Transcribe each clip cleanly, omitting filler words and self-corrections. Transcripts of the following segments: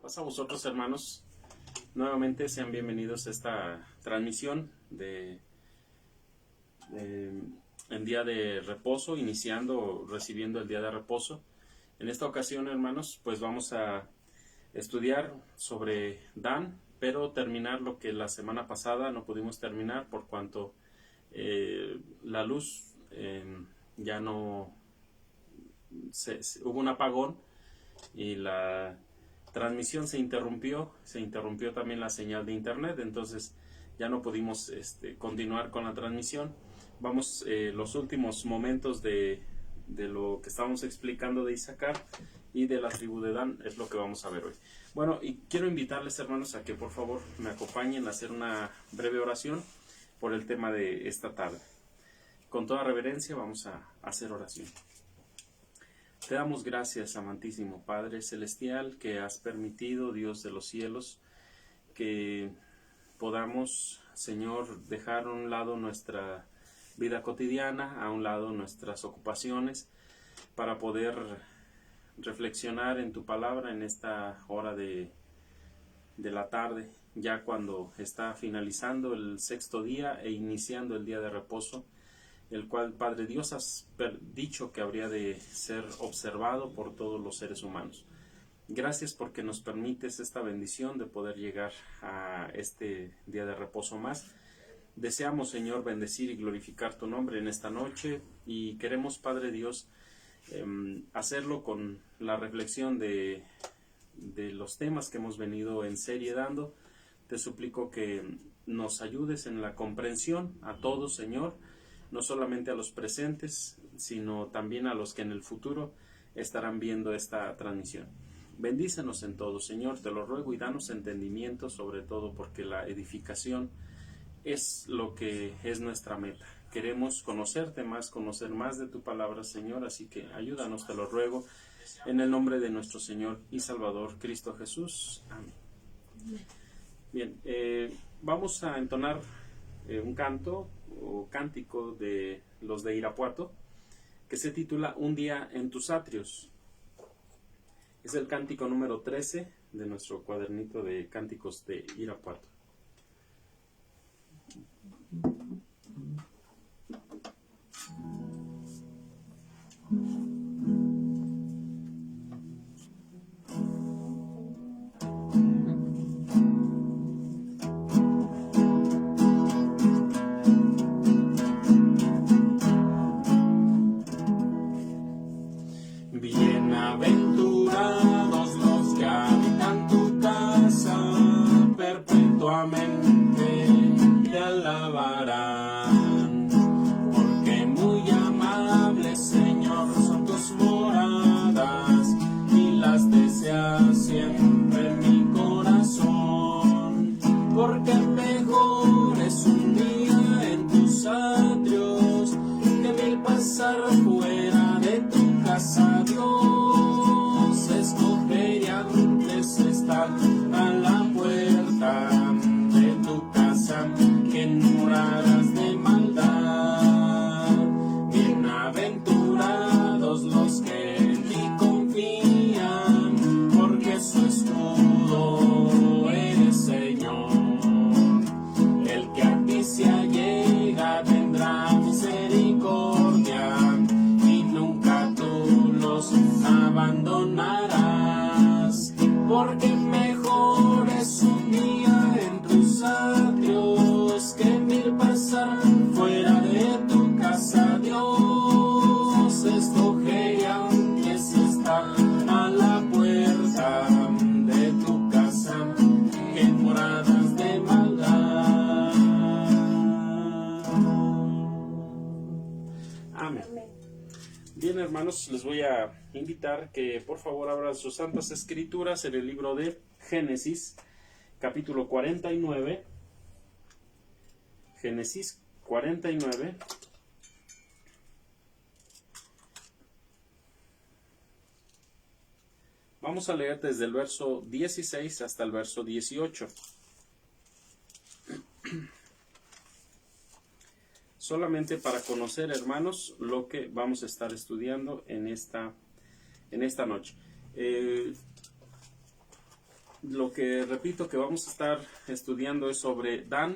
Paz a vosotros, hermanos. Nuevamente sean bienvenidos a esta transmisión en día de reposo, recibiendo el día de reposo. En esta ocasión, hermanos, pues vamos a estudiar sobre Dan, pero terminar lo que la semana pasada no pudimos terminar por cuanto la luz ya no hubo un apagón y la transmisión se interrumpió también la señal de internet, entonces ya no pudimos continuar con la transmisión. Vamos los últimos momentos de lo que estábamos explicando de Isaacar y de la tribu de Dan es lo que vamos a ver hoy. Bueno, y quiero invitarles, hermanos, a que por favor me acompañen a hacer una breve oración por el tema de esta tarde. Con toda reverencia vamos a hacer oración. Te damos gracias, amantísimo Padre Celestial, que has permitido, Dios de los cielos, que podamos, Señor, dejar a un lado nuestra vida cotidiana, a un lado nuestras ocupaciones, para poder reflexionar en tu palabra en esta hora de la tarde, ya cuando está finalizando el sexto día e iniciando el día de reposo, el cual, Padre Dios, has dicho que habría de ser observado por todos los seres humanos. Gracias porque nos permites esta bendición de poder llegar a este día de reposo más. Deseamos, Señor, bendecir y glorificar tu nombre en esta noche y queremos, Padre Dios, hacerlo con la reflexión de los temas que hemos venido en serie dando. Te suplico que nos ayudes en la comprensión a todos, Señor, no solamente a los presentes, sino también a los que en el futuro estarán viendo esta transmisión. Bendícenos en todo, Señor, te lo ruego, y danos entendimiento, sobre todo porque la edificación es lo que es nuestra meta. Queremos conocerte más, conocer más de tu palabra, Señor, así que ayúdanos, te lo ruego, en el nombre de nuestro Señor y Salvador, Cristo Jesús. Amén. Bien, vamos a entonar un canto o cántico de los de Irapuato que se titula Un día en tus atrios. Es el cántico número 13 de nuestro cuadernito de cánticos de Irapuato. Bienaventurados los que habitan tu casa, perpetuamente te alabarán, porque muy amables, Señor, son tus moradas, y las deseas siempre mi corazón, porque mejor es un día en tus atrios que mil pasar fuera de tu casa, Dios. Escogería antes estar a la puerta de tu casa que en moradas de maldad. Bienaventurados los que en ti confían, porque su escudo eres, Señor. El que a ti se allega tendrá misericordia, y nunca tú los abandonarás, porque mejor es un día en tus atrios que mil pasar fuera de tu casa, Dios. Escogería antes estar a la puerta de tu casa que en moradas de maldad. Amén. Bien, hermanos, les voy a invitar que por favor abran sus santas escrituras en el libro de Génesis, capítulo 49. Génesis 49. Vamos a leer desde el verso 16 hasta el verso 18. Solamente para conocer, hermanos, lo que vamos a estar estudiando en esta noche. lo que repito que vamos a estar estudiando es sobre Dan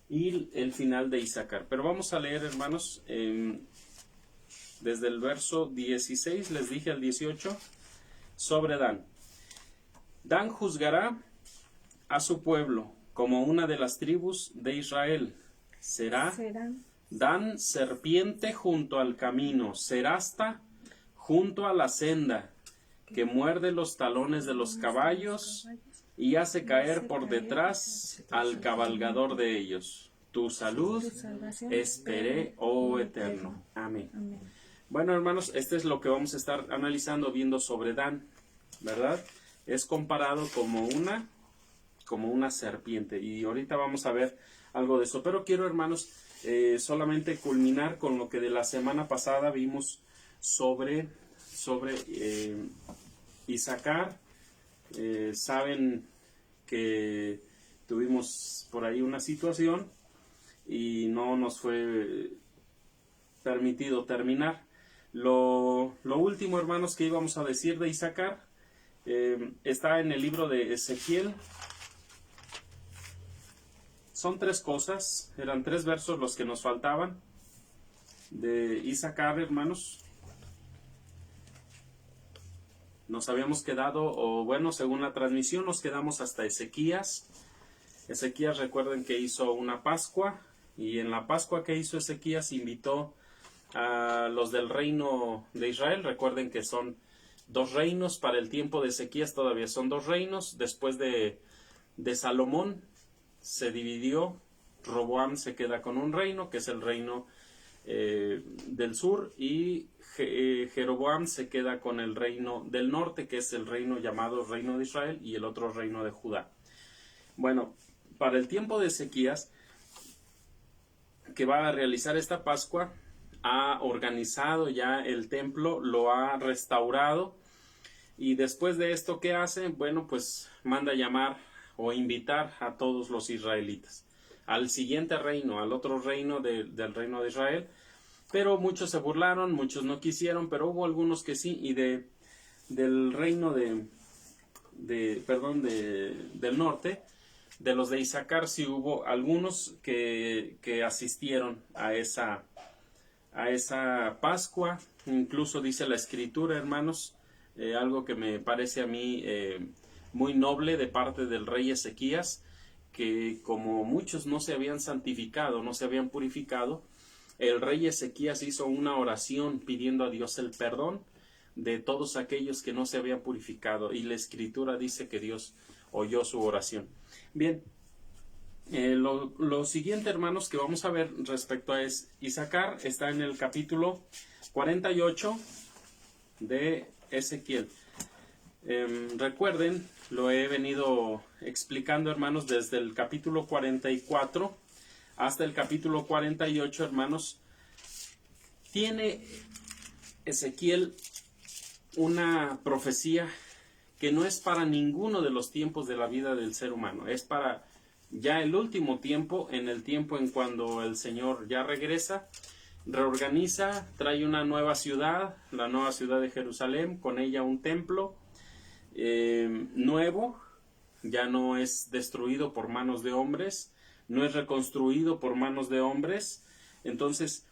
y el final de Isaacar. Pero vamos a leer, hermanos, desde el verso 16, les dije al 18, sobre Dan. Dan juzgará a su pueblo como una de las tribus de Israel. Será Dan serpiente junto al camino, serasta junto a la senda, que muerde los talones de los caballos y hace caer por detrás al cabalgador de ellos. Tu salud esperé, oh Eterno. Amén. Bueno, hermanos, este es lo que vamos a estar analizando, viendo sobre Dan, ¿verdad? Es comparado como una serpiente, y ahorita vamos a ver algo de eso. Pero quiero, hermanos, solamente culminar con lo que de la semana pasada vimos sobre Isaacar. Saben que tuvimos por ahí una situación y no nos fue permitido terminar. Lo último, hermanos, que íbamos a decir de Isaacar está en el libro de Ezequiel. Son 3 cosas, eran 3 versos los que nos faltaban de Isaacar, hermanos. Nos habíamos quedado, o bueno, según la transmisión, nos quedamos hasta Ezequías. Ezequías, recuerden que hizo una Pascua, y en la Pascua que hizo Ezequías invitó a los del reino de Israel. Recuerden que son 2 reinos, para el tiempo de Ezequías todavía son 2 reinos. Después de Salomón se dividió, Roboam se queda con un reino, que es el reino del sur, y Jeroboam se queda con el reino del norte, que es el reino llamado Reino de Israel, y el otro reino de Judá. Bueno, para el tiempo de Ezequías, que va a realizar esta Pascua, ha organizado ya el templo, lo ha restaurado, y después de esto, ¿qué hace? Bueno, pues manda llamar o invitar a todos los israelitas al siguiente reino, al otro reino del reino de Israel. Pero muchos se burlaron, muchos no quisieron, pero hubo algunos que sí. Y del reino del norte, de los de Isaacar, sí hubo algunos que asistieron a esa Pascua. Incluso dice la Escritura, hermanos, algo que me parece a mí muy noble de parte del rey Ezequías, que como muchos no se habían santificado, no se habían purificado, el rey Ezequías hizo una oración pidiendo a Dios el perdón de todos aquellos que no se habían purificado, y la Escritura dice que Dios oyó su oración. Bien, lo siguiente, hermanos, que vamos a ver respecto a Isaacar está en el capítulo 48 de Ezequiel. Recuerden, lo he venido explicando, hermanos, desde el capítulo 44 hasta el capítulo 48, hermanos. Tiene Ezequiel una profecía que no es para ninguno de los tiempos de la vida del ser humano, es para ya el último tiempo, en el tiempo en cuando el Señor ya regresa, reorganiza, trae una nueva ciudad, la nueva ciudad de Jerusalén, con ella un templo nuevo, ya no es destruido por manos de hombres, no es reconstruido por manos de hombres. Entonces,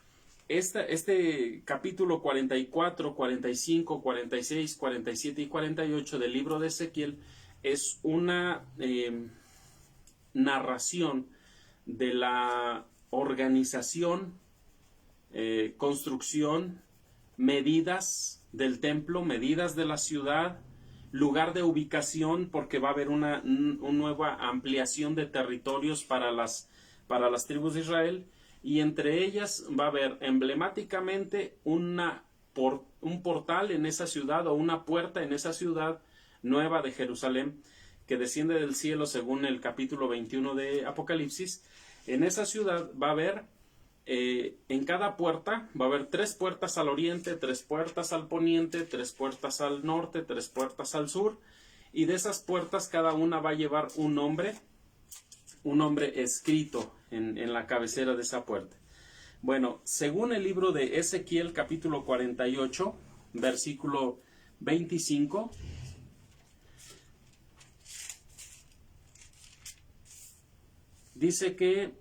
este capítulo 44, 45, 46, 47 y 48 del libro de Ezequiel es una narración de la organización, construcción, medidas del templo, medidas de la ciudad, lugar de ubicación, porque va a haber una nueva ampliación de territorios para las tribus de Israel, y entre ellas va a haber emblemáticamente un portal en esa ciudad, o una puerta en esa ciudad nueva de Jerusalén, que desciende del cielo según el capítulo 21 de Apocalipsis. En esa ciudad va a haber, en cada puerta, va a haber 3 puertas al oriente, 3 puertas al poniente, 3 puertas al norte, 3 puertas al sur, y de esas puertas cada una va a llevar un nombre escrito en la cabecera de esa puerta. Bueno, según el libro de Ezequiel, capítulo 48, versículo 25, dice que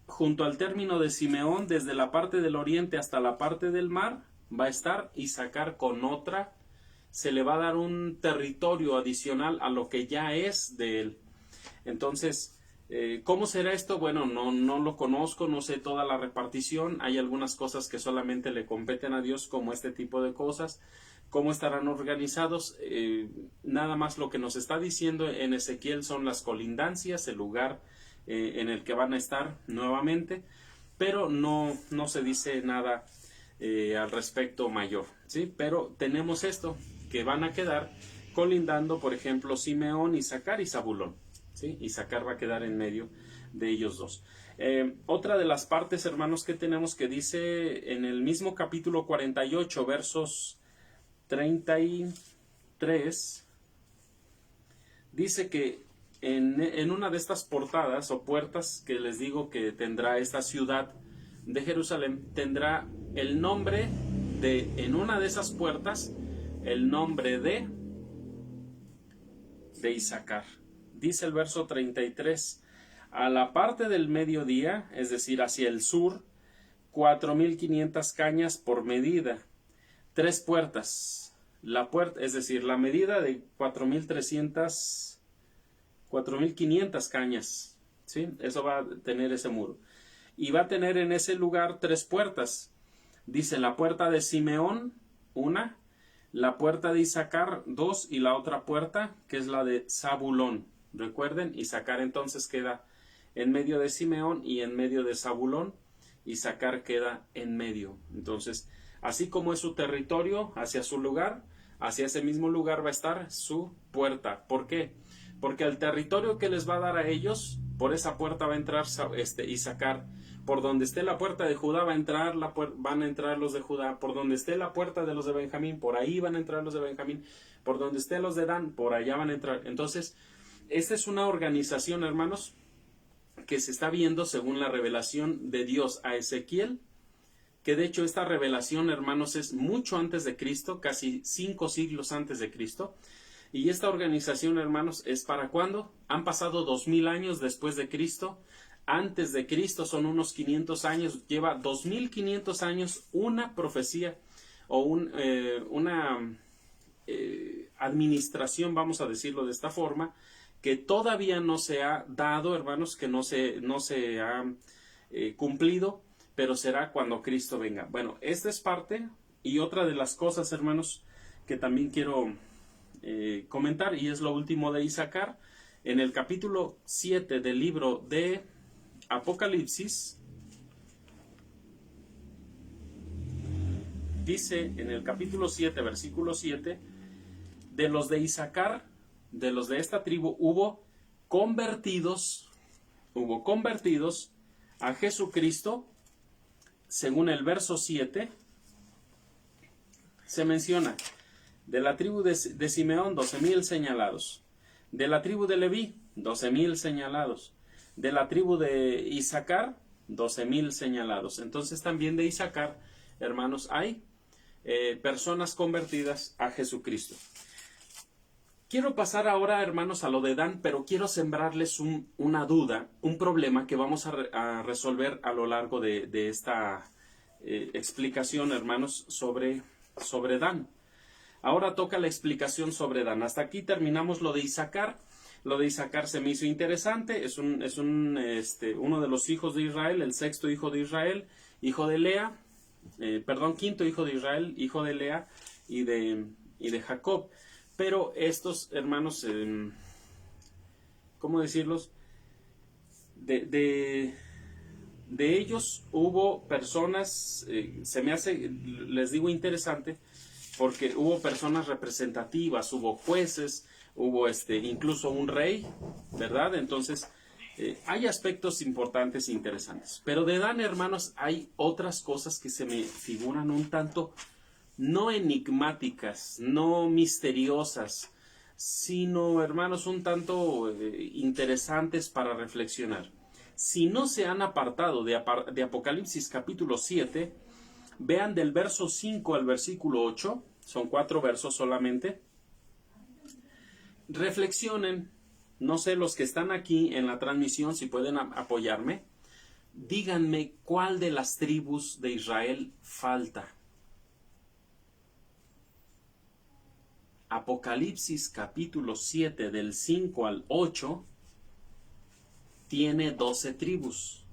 junto al término de Simeón, desde la parte del oriente hasta la parte del mar, va a estar Isaacar con otra. Se le va a dar un territorio adicional a lo que ya es de él. Entonces, ¿cómo será esto? Bueno, no lo conozco, no sé toda la repartición. Hay algunas cosas que solamente le competen a Dios, como este tipo de cosas. ¿Cómo estarán organizados? Nada más lo que nos está diciendo en Ezequiel son las colindancias, el lugar en el que van a estar nuevamente, pero no se dice nada al respecto mayor, ¿sí? Pero tenemos esto, que van a quedar colindando, por ejemplo, Simeón, Isaacar y Zabulón, ¿sí? Isaacar va a quedar en medio de ellos dos. Otra de las partes, hermanos, que tenemos, que dice en el mismo capítulo 48, versos 33, dice que en una de estas portadas o puertas que les digo que tendrá esta ciudad de Jerusalén, tendrá el nombre de, en una de esas puertas, el nombre de Isaacar. Dice el verso 33, a la parte del mediodía, es decir, hacia el sur, 4,500 cañas por medida, 3 puertas. La puerta, es decir, la medida de 4,500 cañas, ¿sí? Eso va a tener ese muro. Y va a tener en ese lugar 3 puertas. Dice la puerta de Simeón, 1, la puerta de Isaacar, 2, y la otra puerta, que es la de Zabulón. Recuerden, Isaacar entonces queda en medio de Simeón y en medio de Zabulón. Isaacar queda en medio. Entonces, así como es su territorio hacia su lugar, hacia ese mismo lugar va a estar su puerta. ¿Por qué? Porque el territorio que les va a dar a ellos, por esa puerta va a entrar Isaacar. Por donde esté la puerta de Judá van a entrar los de Judá. Por donde esté la puerta de los de Benjamín, por ahí van a entrar los de Benjamín. Por donde esté los de Dan, por allá van a entrar. Entonces, esta es una organización, hermanos, que se está viendo según la revelación de Dios a Ezequiel, que de hecho esta revelación, hermanos, es mucho antes de Cristo, casi 5 siglos antes de Cristo. Y esta organización, hermanos, ¿es para cuándo? Han pasado 2000 años después de Cristo. Antes de Cristo son unos 500 años. Lleva 2500 años una profecía o una administración, vamos a decirlo de esta forma, que todavía no se ha dado, hermanos, que no se ha cumplido, pero será cuando Cristo venga. Bueno, esta es parte. Y otra de las cosas, hermanos, que también quiero comentar, y es lo último de Isaacar, en el capítulo 7 del libro de Apocalipsis, dice en el capítulo 7, versículo 7, de los de Isaacar, de los de esta tribu, hubo convertidos a Jesucristo. Según el verso 7, se menciona de la tribu de Simeón, 12,000 señalados. De la tribu de Leví, 12,000 señalados. De la tribu de Isaacar, 12,000 señalados. Entonces también de Isaacar, hermanos, hay personas convertidas a Jesucristo. Quiero pasar ahora, hermanos, a lo de Dan, pero quiero sembrarles una duda, un problema que vamos a resolver a lo largo de esta explicación, hermanos, sobre Dan. Ahora toca la explicación sobre Dan. Hasta aquí terminamos lo de Isaacar. Lo de Isaacar se me hizo interesante. Es uno de los hijos de Israel, el 6º hijo de Israel, hijo de Lea, quinto hijo de Israel, hijo de Lea y de Jacob. Pero estos hermanos, ¿cómo decirlos? De ellos hubo personas, se me hace, les digo, interesante, porque hubo personas representativas, hubo jueces, hubo incluso un rey, ¿verdad? Entonces, hay aspectos importantes e interesantes. Pero de Dan, hermanos, hay otras cosas que se me figuran un tanto no enigmáticas, no misteriosas, sino, hermanos, un tanto interesantes para reflexionar. Si no se han apartado de Apocalipsis capítulo 7, vean del verso 5 al versículo 8, son 4 versos solamente. Reflexionen no sé, los que están aquí en la transmisión, si pueden apoyarme, díganme cuál de las tribus de Israel falta. Apocalipsis capítulo 7 del 5 al 8 tiene 12 tribus.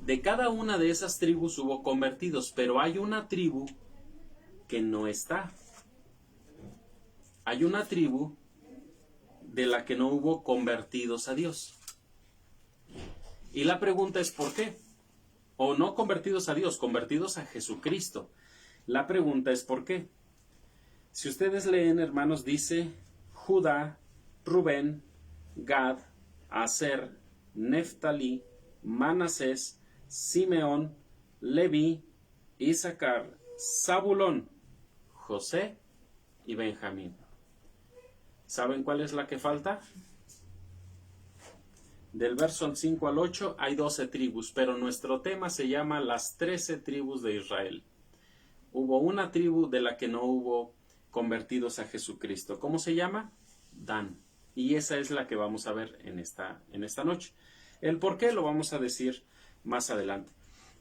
De cada una de esas tribus hubo convertidos, pero hay una tribu que no está. Hay una tribu de la que no hubo convertidos a Dios. Y la pregunta es ¿por qué? O no convertidos a Dios, convertidos a Jesucristo. La pregunta es ¿por qué? Si ustedes leen, hermanos, dice Judá, Rubén, Gad, Aser, Neftalí, Manasés, Simeón, Leví, Isaacar, Zabulón, José y Benjamín. ¿Saben cuál es la que falta? Del verso 5 al 8 hay 12 tribus, pero nuestro tema se llama las 13 tribus de Israel. Hubo una tribu de la que no hubo convertidos a Jesucristo. ¿Cómo se llama? Dan. Y esa es la que vamos a ver en esta noche. El por qué lo vamos a decir más adelante.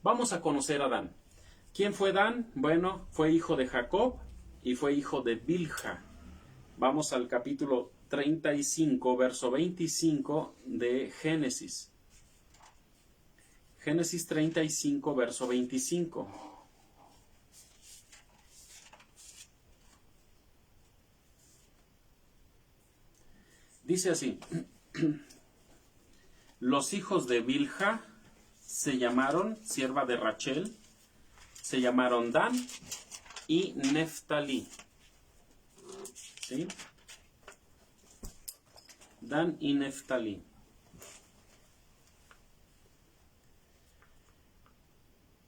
Vamos a conocer a Dan. ¿Quién fue Dan? Bueno, fue hijo de Jacob y fue hijo de Bilha. Vamos al capítulo 35, verso 25 de Génesis. Génesis 35, verso 25. Dice así: los hijos de Bilha se llamaron, sierva de Rachel, se llamaron Dan y Neftalí. ¿Sí? Dan y Neftalí.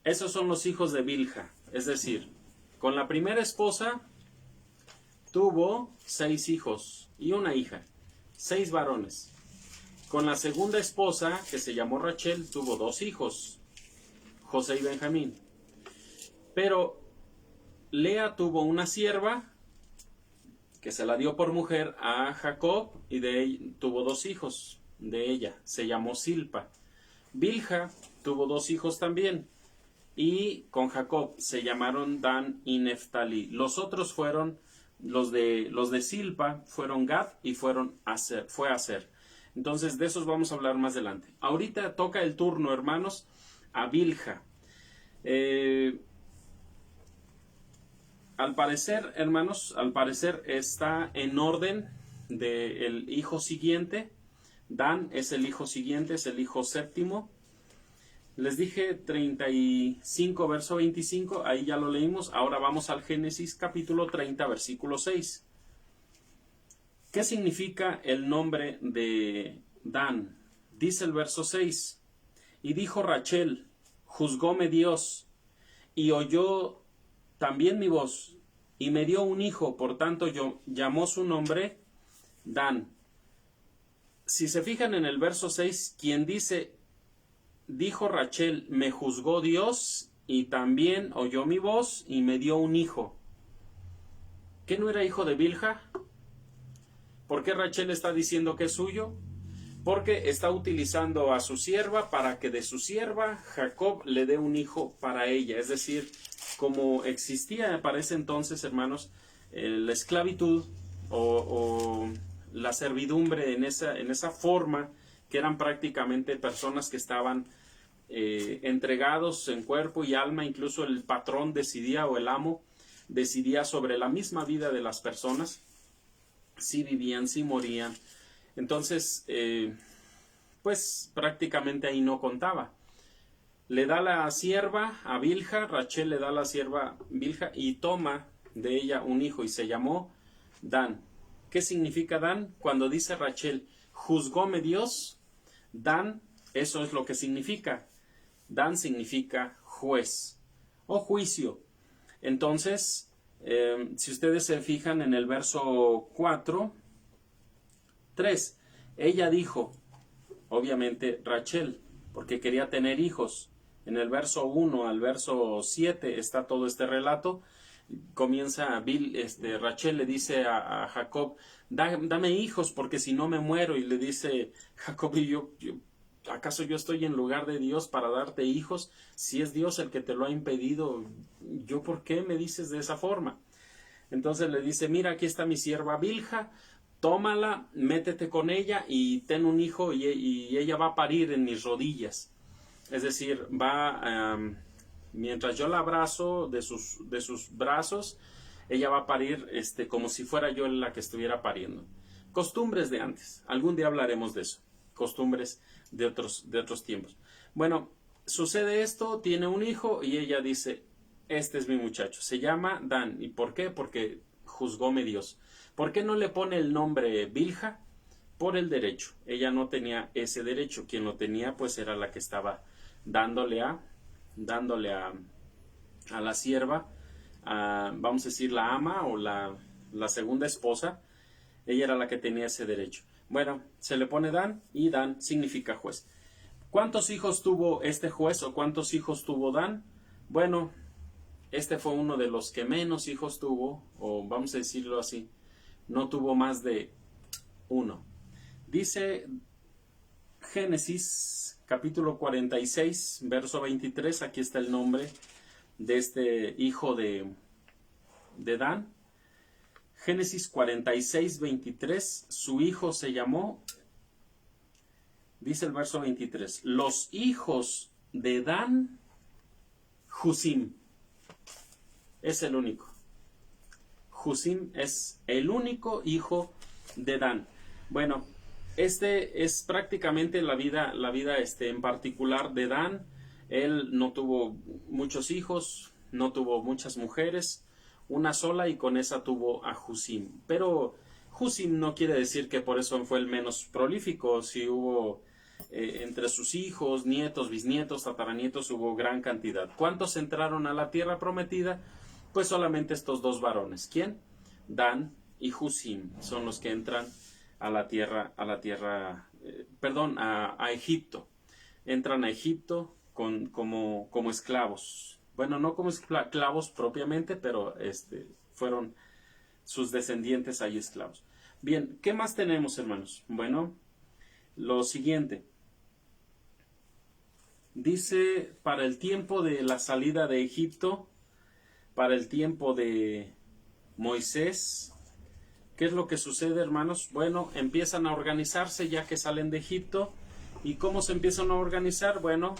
Esos son los hijos de Bilha. Es decir, con la primera esposa tuvo 6 hijos y una hija. 6 varones. Con la segunda esposa, que se llamó Rachel, tuvo 2 hijos, José y Benjamín. Pero Lea tuvo una sierva que se la dio por mujer a Jacob y de ella tuvo 2 hijos de ella, se llamó Silpa. Bilha tuvo 2 hijos también y con Jacob se llamaron Dan y Neftalí. Los otros fueron los de Silpa, fueron Gad y fue Aser. Entonces de esos vamos a hablar más adelante. Ahorita toca el turno, hermanos, a Bilha. Al parecer, hermanos, está en orden del hijo siguiente. Dan es el hijo siguiente, es el hijo séptimo. Les dije 35, verso 25, ahí ya lo leímos. Ahora vamos al Génesis capítulo 30, versículo 6. ¿Qué significa el nombre de Dan? Dice el verso 6. Y dijo Rachel, juzgóme Dios, y oyó también mi voz, y me dio un hijo, por tanto llamó su nombre Dan. Si se fijan en el verso 6, quien dice, dijo Rachel, me juzgó Dios, y también oyó mi voz, y me dio un hijo. ¿Qué no era hijo de Bilha? ¿Por qué Rachel está diciendo que es suyo? Porque está utilizando a su sierva para que de su sierva Jacob le dé un hijo para ella. Es decir, como existía para ese entonces, hermanos, la esclavitud o la servidumbre en esa forma, que eran prácticamente personas que estaban entregados en cuerpo y alma. Incluso el patrón decidía, o el amo decidía sobre la misma vida de las personas, si vivían, si morían. Entonces, pues prácticamente ahí no contaba. Le da la sierva a Bilha, Rachel le da la sierva a Bilha y toma de ella un hijo y se llamó Dan. ¿Qué significa Dan? Cuando dice Rachel, juzgóme Dios, Dan, eso es lo que significa. Dan significa juez o juicio. Entonces, si ustedes se fijan en el verso 3, ella dijo, obviamente Rachel, porque quería tener hijos. En el verso 1 al verso 7 está todo este relato. comienza Rachel le dice a Jacob, dame hijos porque si no me muero. Y le dice Jacob, ¿acaso yo estoy en lugar de Dios para darte hijos? Si es Dios el que te lo ha impedido, ¿yo por qué me dices de esa forma? Entonces le dice, mira, aquí está mi sierva Bilha, tómala, métete con ella y ten un hijo y ella va a parir en mis rodillas. Es decir, mientras yo la abrazo de sus brazos, ella va a parir como si fuera yo la que estuviera pariendo. Costumbres de antes. Algún día hablaremos de eso. Costumbres de otros tiempos. Bueno, sucede esto, tiene un hijo y ella dice, este es mi muchacho. Se llama Dan. ¿Y por qué? Porque juzgóme Dios. ¿Por qué no le pone el nombre Bilha? Por el derecho. Ella no tenía ese derecho. Quien lo tenía pues era la que estaba dándole a la sierva, vamos a decir la ama o la segunda esposa. Ella era la que tenía ese derecho. Bueno, se le pone Dan y Dan significa juez. ¿Cuántos hijos tuvo este juez o cuántos hijos tuvo Dan? Bueno, este fue uno de los que menos hijos tuvo, o vamos a decirlo así, no tuvo más de uno. Dice Génesis capítulo 46, verso 23, aquí está el nombre de este hijo de Dan. Génesis 46, 23, su hijo se llamó, dice el verso 23, los hijos de Dan, Husim, es el único. Husim es el único hijo de Dan. Bueno, es prácticamente la vida en particular de Dan. Él no tuvo muchos hijos, no tuvo muchas mujeres, una sola, y con esa tuvo a Husim. Pero Husim no quiere decir que por eso fue el menos prolífico. Si hubo entre sus hijos, nietos, bisnietos, tataranietos, hubo gran cantidad. ¿Cuántos entraron a la tierra prometida? Pues solamente estos dos varones. ¿Quién? Dan y Husim son los que entran a Egipto. Entran a Egipto como esclavos. Bueno, no como esclavos propiamente, pero fueron sus descendientes ahí esclavos. Bien, ¿qué más tenemos, hermanos? Bueno, lo siguiente. Dice, para el tiempo de la salida de Egipto, para el tiempo de Moisés, ¿qué es lo que sucede, hermanos? Bueno, empiezan a organizarse ya que salen de Egipto. ¿Y cómo se empiezan a organizar? Bueno,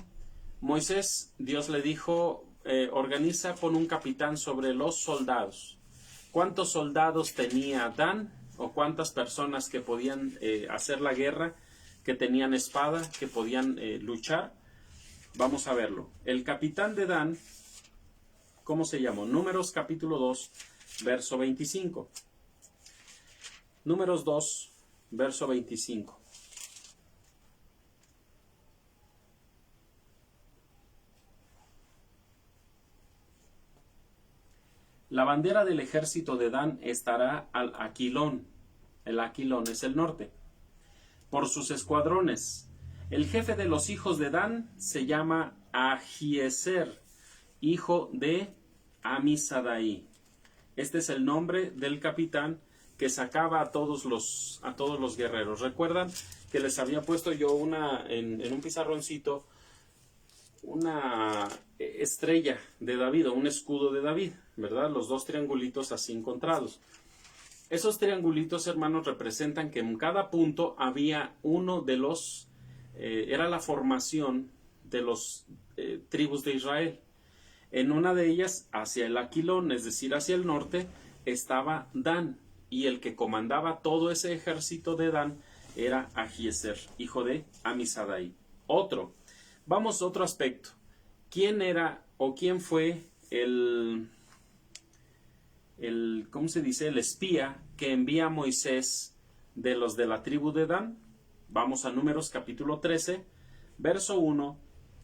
Moisés, Dios le dijo, organiza, pon un capitán sobre los soldados. ¿Cuántos soldados tenía Dan? ¿O cuántas personas que podían hacer la guerra, que tenían espada, que podían luchar? Vamos a verlo. El capitán de Dan, ¿cómo se llamó? Números capítulo 2, verso 25. Números 2, verso 25. La bandera del ejército de Dan estará al Aquilón. El Aquilón es el norte. Por sus escuadrones. El jefe de los hijos de Dan se llama Ahiezer, hijo de Amisadai. Este es el nombre del capitán que sacaba a todos los guerreros. ¿Recuerdan que les había puesto yo en un pizarroncito una estrella de David o un escudo de David, ¿verdad? Los dos triangulitos así encontrados. Esos triangulitos, hermanos, representan que en cada punto había uno de los, era la formación de los tribus de Israel. En una de ellas, hacia el Aquilón, es decir, hacia el norte, estaba Dan, y el que comandaba todo ese ejército de Dan era Ahiezer, hijo de Amisadai. Vamos a otro aspecto. ¿Quién era o quién fue ¿cómo se dice? El espía que envía a Moisés de los de la tribu de Dan? Vamos a Números capítulo 13, verso 1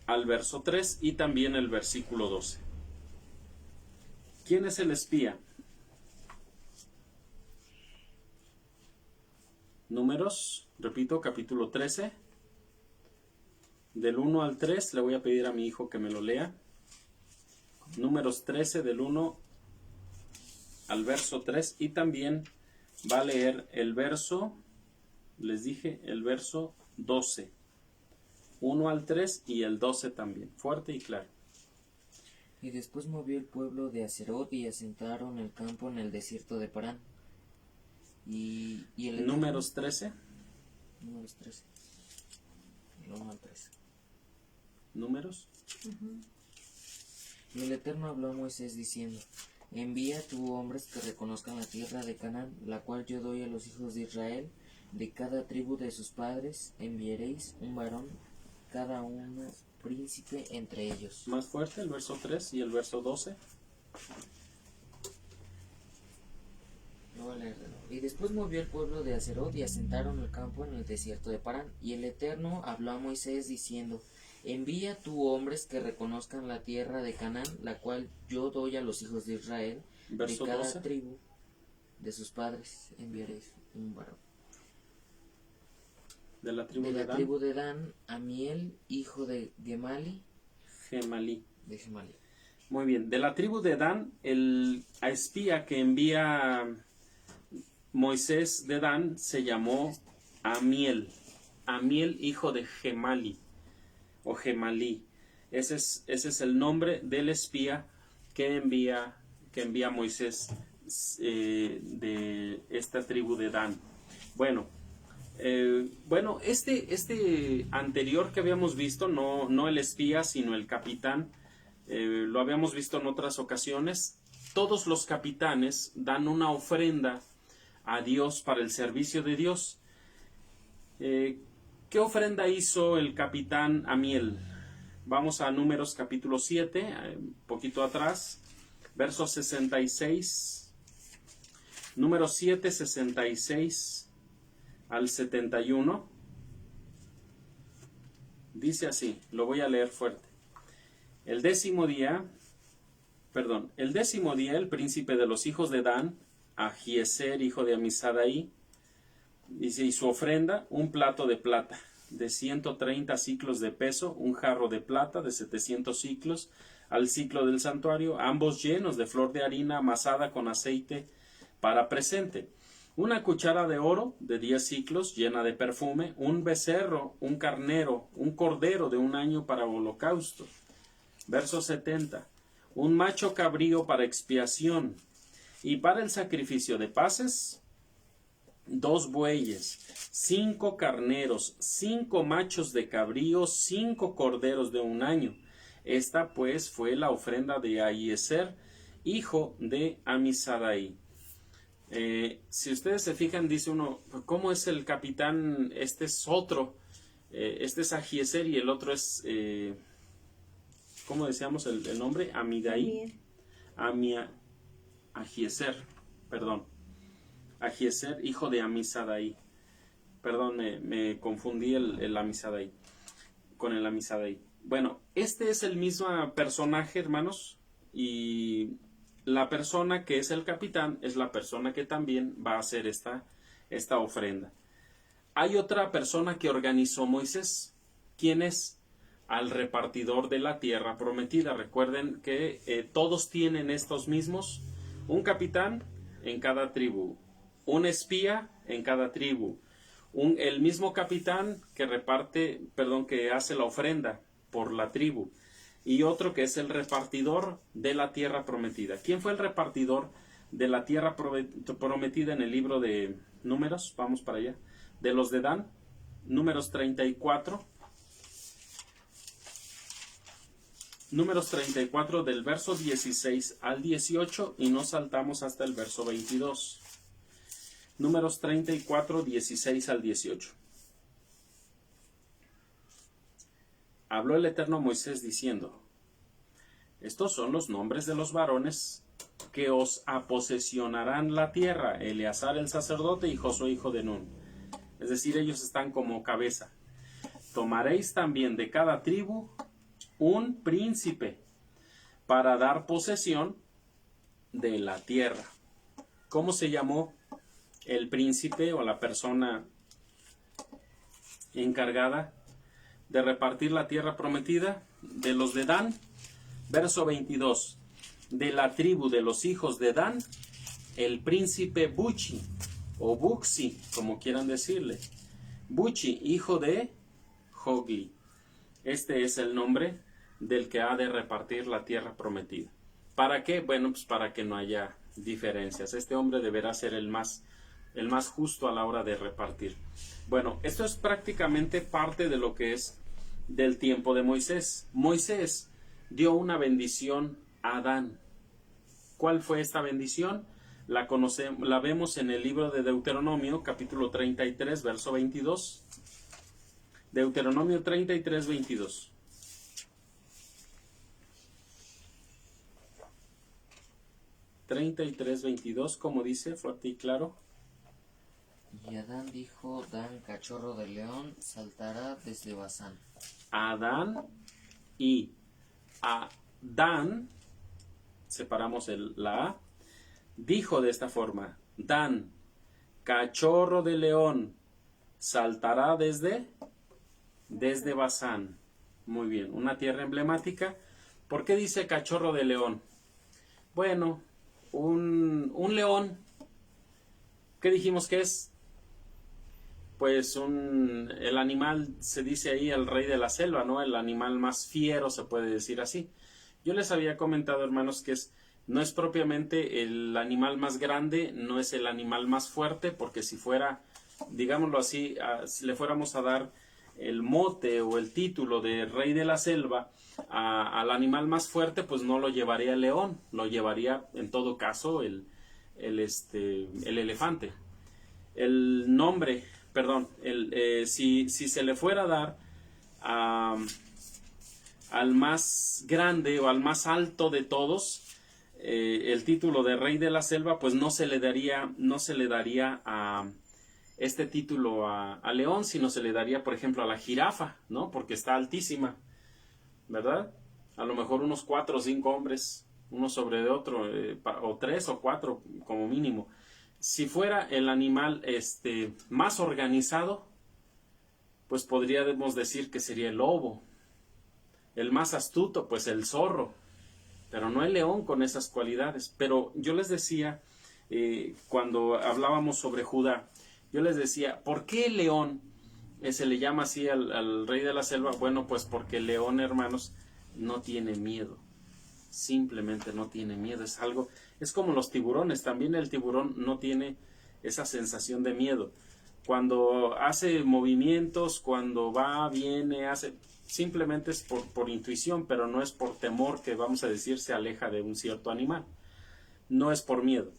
al verso 3 y también el versículo 12. ¿Quién es el espía? Números, repito, capítulo 13, del 1 al 3, le voy a pedir a mi hijo que me lo lea. Números 13, del 1 al verso 3 y también va a leer el verso, les dije, el verso 12. 1 al 3 y el 12 también, fuerte y claro. Y después movió el pueblo de Aserot y asentaron el campo en el desierto de Parán. Y el Números 13. Números 13. El 1 al 3. Números. Y el Eterno habló a Moisés diciendo: Envía tú hombres que reconozcan la tierra de Canaán, la cual yo doy a los hijos de Israel. De cada tribu de sus padres enviaréis un varón, cada uno príncipe entre ellos. Más fuerte, el verso 3 y el verso 12. Lo voy a leer de nuevo. Y después movió el pueblo de Aserot y asentaron el campo en el desierto de Parán. Y el Eterno habló a Moisés diciendo: Envía tú hombres que reconozcan la tierra de Canaán, la cual yo doy a los hijos de Israel. Verso de cada 12. tribu de sus padres enviaréis un varón. De la tribu De de la Dan. tribu de Dan, Amiel, hijo de Gemalí, Gemalí. de Gemalí. Muy bien. De la tribu de Dan, el espía que envía Moisés de Dan se llamó Amiel. Amiel, hijo de Gemalí. O Gemalí. Ese es el nombre del espía que envía Moisés de esta tribu de Dan. Bueno, este anterior que habíamos visto, no el espía, sino el capitán, lo habíamos visto en otras ocasiones. Todos los capitanes dan una ofrenda a Dios para el servicio de Dios. ¿Qué ofrenda hizo el capitán Amiel? Vamos a Números capítulo 7, un poquito atrás, verso 66. Números 7, 66 al 71. Dice así, lo voy a leer fuerte. El décimo día, el príncipe de los hijos de Dan, Ahiezer, hijo de Amisadaí, dice, y su ofrenda, un plato de plata de 130 siclos de peso, un jarro de plata de 700 siclos al siclo del santuario, ambos llenos de flor de harina amasada con aceite para presente, una cuchara de oro de 10 siclos llena de perfume, un becerro, un carnero, un cordero de 1 año para holocausto. Verso 70. Un macho cabrío para expiación, y para el sacrificio de paces, 2 bueyes, 5 carneros, 5 machos de cabrío, 5 corderos de 1 año. Esta pues fue la ofrenda de Ahiezer, hijo de Amisadaí. Si ustedes se fijan, dice uno, ¿cómo es el capitán? Este es otro, este es Ahiezer y el otro es, ¿cómo decíamos el nombre? Amidaí. Ahiezer, perdón. Ahiezer, hijo de Amisadaí. Perdón, me confundí el Amisadaí con el Amisadaí. Bueno, este es el mismo personaje, hermanos, y la persona que es el capitán es la persona que también va a hacer esta ofrenda. Hay otra persona que organizó Moisés. ¿Quién es? Al repartidor de la tierra prometida. Recuerden que todos tienen estos mismos. Un capitán en cada tribu. Un espía en cada tribu. El mismo capitán que hace la ofrenda por la tribu. Y otro que es el repartidor de la tierra prometida. ¿Quién fue el repartidor de la tierra prometida en el libro de Números? Vamos para allá. De los de Dan. Números 34. Números 34 del verso 16 al 18 y nos saltamos hasta el verso 22. Números 34, 16 al 18. Habló el Eterno a Moisés diciendo, estos son los nombres de los varones que os aposesionarán la tierra, Eleazar el sacerdote y Josué hijo de Nun. Es decir, ellos están como cabeza. Tomaréis también de cada tribu un príncipe para dar posesión de la tierra. ¿Cómo se llamó el príncipe o la persona encargada de repartir la tierra prometida? De los de Dan, verso 22. De la tribu de los hijos de Dan, el príncipe Buchi, o Buxi, como quieran decirle. Buchi, hijo de Jogli. Este es el nombre del que ha de repartir la tierra prometida. ¿Para qué? Bueno, pues para que no haya diferencias. Este hombre deberá ser el más justo a la hora de repartir. Bueno, esto es prácticamente parte de lo que es del tiempo de Moisés. Moisés dio una bendición a Adán. ¿Cuál fue esta bendición? La vemos en el libro de Deuteronomio, capítulo 33, verso 22. Deuteronomio 33, 22. Como dice, fuerte y claro. Y Adán dijo, Dan, cachorro de león, saltará desde Basán. Adán y Adán, separamos la A, dijo de esta forma, Dan, cachorro de león, saltará desde Basán. Muy bien, una tierra emblemática. ¿Por qué dice cachorro de león? Bueno, un león, ¿qué dijimos que es? Pues el animal, se dice ahí el rey de la selva, ¿no? El animal más fiero, se puede decir así. Yo les había comentado, hermanos, que no es propiamente el animal más grande, no es el animal más fuerte, porque si fuera, digámoslo así, si le fuéramos a dar el mote o el título de rey de la selva al animal más fuerte, pues no lo llevaría el león, lo llevaría en todo caso el elefante. El nombre, perdón, si se le fuera a dar al más grande o al más alto de todos el título de rey de la selva, pues no se le daría a este título a león, sino se le daría, por ejemplo, a la jirafa, ¿no? Porque está altísima, ¿verdad? A lo mejor unos 4 o 5 hombres, uno sobre de otro, o 3 o 4 como mínimo. Si fuera el animal más organizado, pues podríamos decir que sería el lobo. El más astuto, pues el zorro. Pero no el león con esas cualidades. Pero yo les decía, cuando hablábamos sobre Judá, yo les decía, ¿por qué el león se le llama así al rey de la selva? Bueno, pues porque el león, hermanos, no tiene miedo. Simplemente no tiene miedo. Es como los tiburones. También el tiburón no tiene esa sensación de miedo. Cuando hace movimientos, cuando va, viene, simplemente es por intuición, pero no es por temor, que vamos a decir se aleja de un cierto animal. No es por miedo.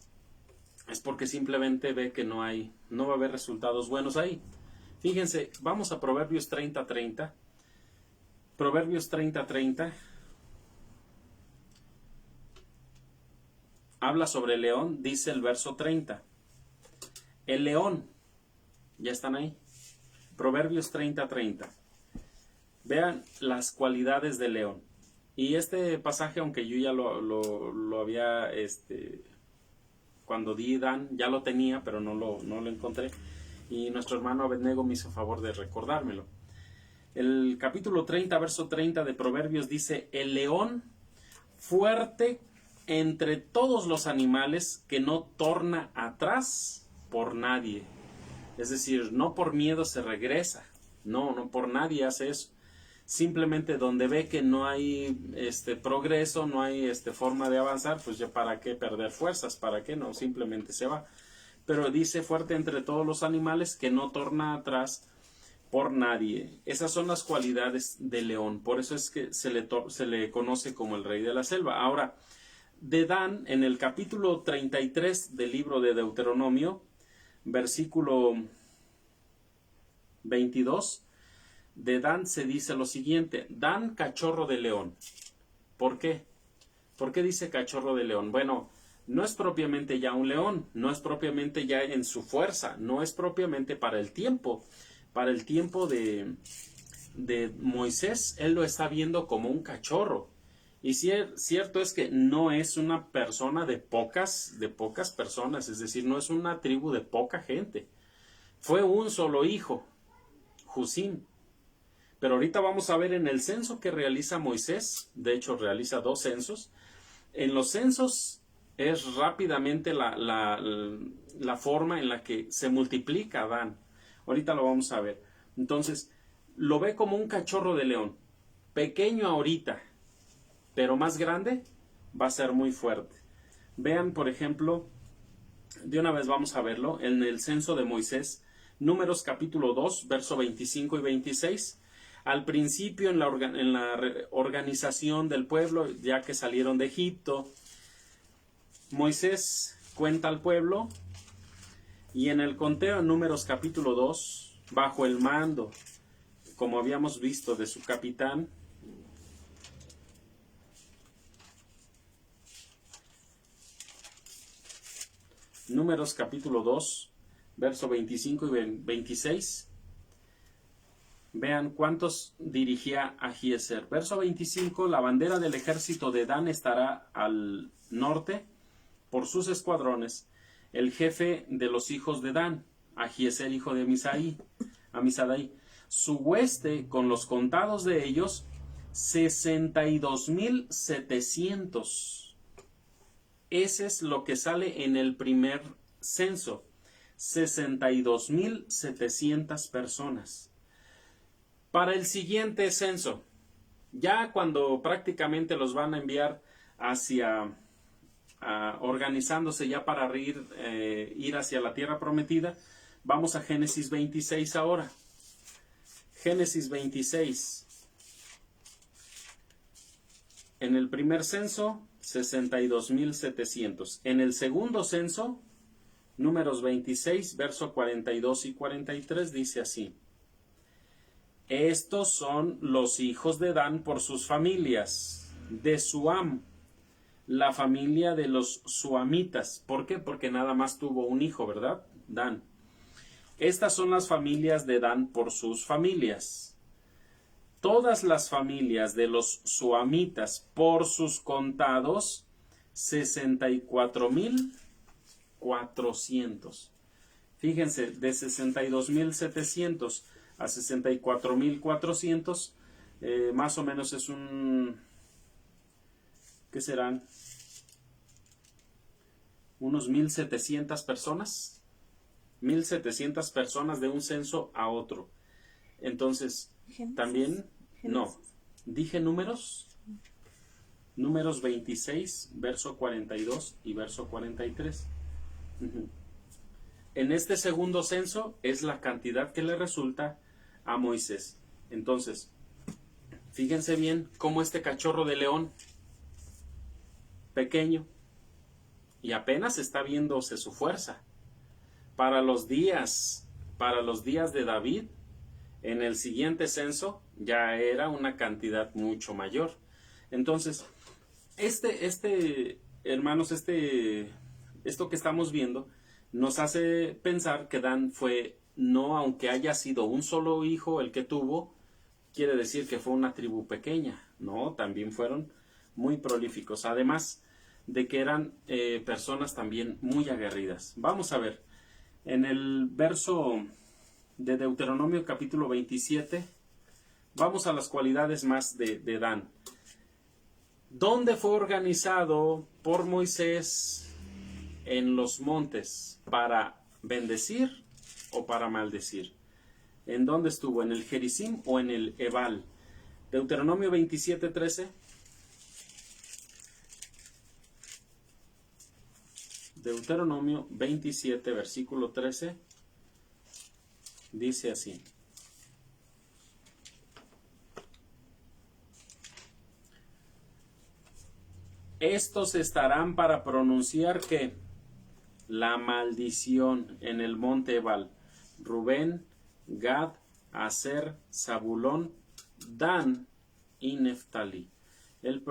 Es porque simplemente ve que no va a haber resultados buenos ahí. Fíjense, vamos a Proverbios 30:30. Proverbios 30:30. Habla sobre el león, dice el verso 30. El león, ya están ahí. Proverbios 30:30. Vean las cualidades del león. Y este pasaje, aunque yo ya lo había, cuando di Dan, ya lo tenía, pero no lo encontré. Y nuestro hermano Abednego me hizo favor de recordármelo. El capítulo 30, verso 30 de Proverbios dice, el león fuerte entre todos los animales, que no torna atrás por nadie. Es decir, no por miedo se regresa. No por nadie hace eso. Simplemente donde ve que no hay progreso, no hay forma de avanzar, pues ya para qué perder fuerzas, para qué no, simplemente se va. Pero dice fuerte entre todos los animales, que no torna atrás por nadie. Esas son las cualidades del león. Por eso es que se le conoce como el rey de la selva. Ahora, de Dan, en el capítulo 33 del libro de Deuteronomio, versículo 22, de Dan se dice lo siguiente: Dan, cachorro de león. ¿Por qué? ¿Por qué dice cachorro de león? Bueno, no es propiamente ya un león, no es propiamente ya en su fuerza, no es propiamente para el tiempo de Moisés. Él lo está viendo como un cachorro. Y cierto es que no es una persona de pocas personas, es decir, no es una tribu de poca gente. Fue un solo hijo, Husim. Pero ahorita vamos a ver en el censo que realiza Moisés, de hecho realiza 2 censos. En los censos es rápidamente la forma en la que se multiplica Dan. Ahorita lo vamos a ver. Entonces, lo ve como un cachorro de león. Pequeño ahorita, pero más grande, va a ser muy fuerte. Vean, por ejemplo, de una vez vamos a verlo, en el censo de Moisés, Números capítulo 2, verso 25 y 26. Al principio, en la organización del pueblo, ya que salieron de Egipto, Moisés cuenta al pueblo, y en el conteo en Números capítulo 2, bajo el mando, como habíamos visto, de su capitán, Números capítulo 2, verso 25 y 26. Vean cuántos dirigía Ahiezer. Verso 25, la bandera del ejército de Dan estará al norte por sus escuadrones. El jefe de los hijos de Dan, Ahiezer, hijo de Amisadai. Su hueste, con los contados de ellos, 62,700. Ese es lo que sale en el primer censo. 62,700 personas. Para el siguiente censo, ya cuando prácticamente los van a enviar hacia, organizándose ya para ir hacia la tierra prometida, vamos a Génesis 26 ahora. Génesis 26. En el primer censo, 62,700. En el segundo censo, Números 26, verso 42 y 43, dice así: estos son los hijos de Dan por sus familias. De Suam, la familia de los suamitas. ¿Por qué? Porque nada más tuvo un hijo, ¿verdad? Dan. Estas son las familias de Dan por sus familias. Todas las familias de los suamitas por sus contados, 64,400. Fíjense, de 62,700 a 64,400, más o menos es un, ¿qué serán? Unos 1,700 personas. 1,700 personas de un censo a otro. Entonces, Génesis. también, no, dije números. Números 26, verso 42 y verso 43. En este segundo censo es la cantidad que le resulta a Moisés. Entonces, fíjense bien cómo este cachorro de león, pequeño, y apenas está viéndose su fuerza. Para los días de David, en el siguiente censo ya era una cantidad mucho mayor. Entonces, hermanos, esto que estamos viendo nos hace pensar que Dan fue, no aunque haya sido un solo hijo el que tuvo, quiere decir que fue una tribu pequeña. No, también fueron muy prolíficos, además de que eran personas también muy aguerridas. Vamos a ver, en el verso de Deuteronomio capítulo 27, vamos a las cualidades más de Dan. ¿Dónde fue organizado por Moisés en los montes? ¿Para bendecir o para maldecir? ¿En dónde estuvo? ¿En el Gerizim o en el Ebal? Deuteronomio 27:13. Deuteronomio 27, versículo 13. Dice así: estos estarán para pronunciar que la maldición en el monte Ebal: Rubén, Gad, Aser, Zabulón, Dan y Neftalí. Él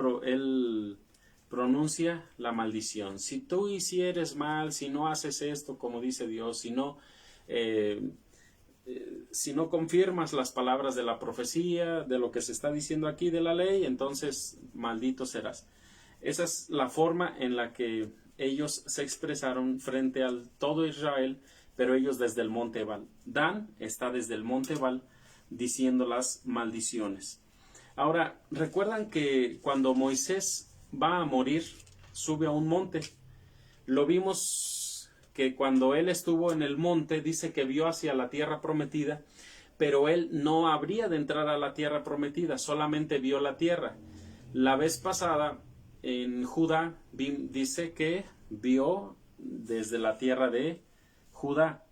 pronuncia la maldición. Si tú hicieres mal, si no haces esto como dice Dios, si no confirmas las palabras de la profecía, de lo que se está diciendo aquí de la ley, entonces maldito serás. Esa es la forma en la que ellos se expresaron frente al todo Israel, pero ellos desde el monte Ebal. Dan está desde el monte Ebal diciendo las maldiciones. Ahora, recuerdan que cuando Moisés va a morir, sube a un monte. Lo vimos que cuando él estuvo en el monte, dice que vio hacia la tierra prometida, pero él no habría de entrar a la tierra prometida, solamente vio la tierra. La vez pasada en Judá dice que vio desde la tierra de Judá,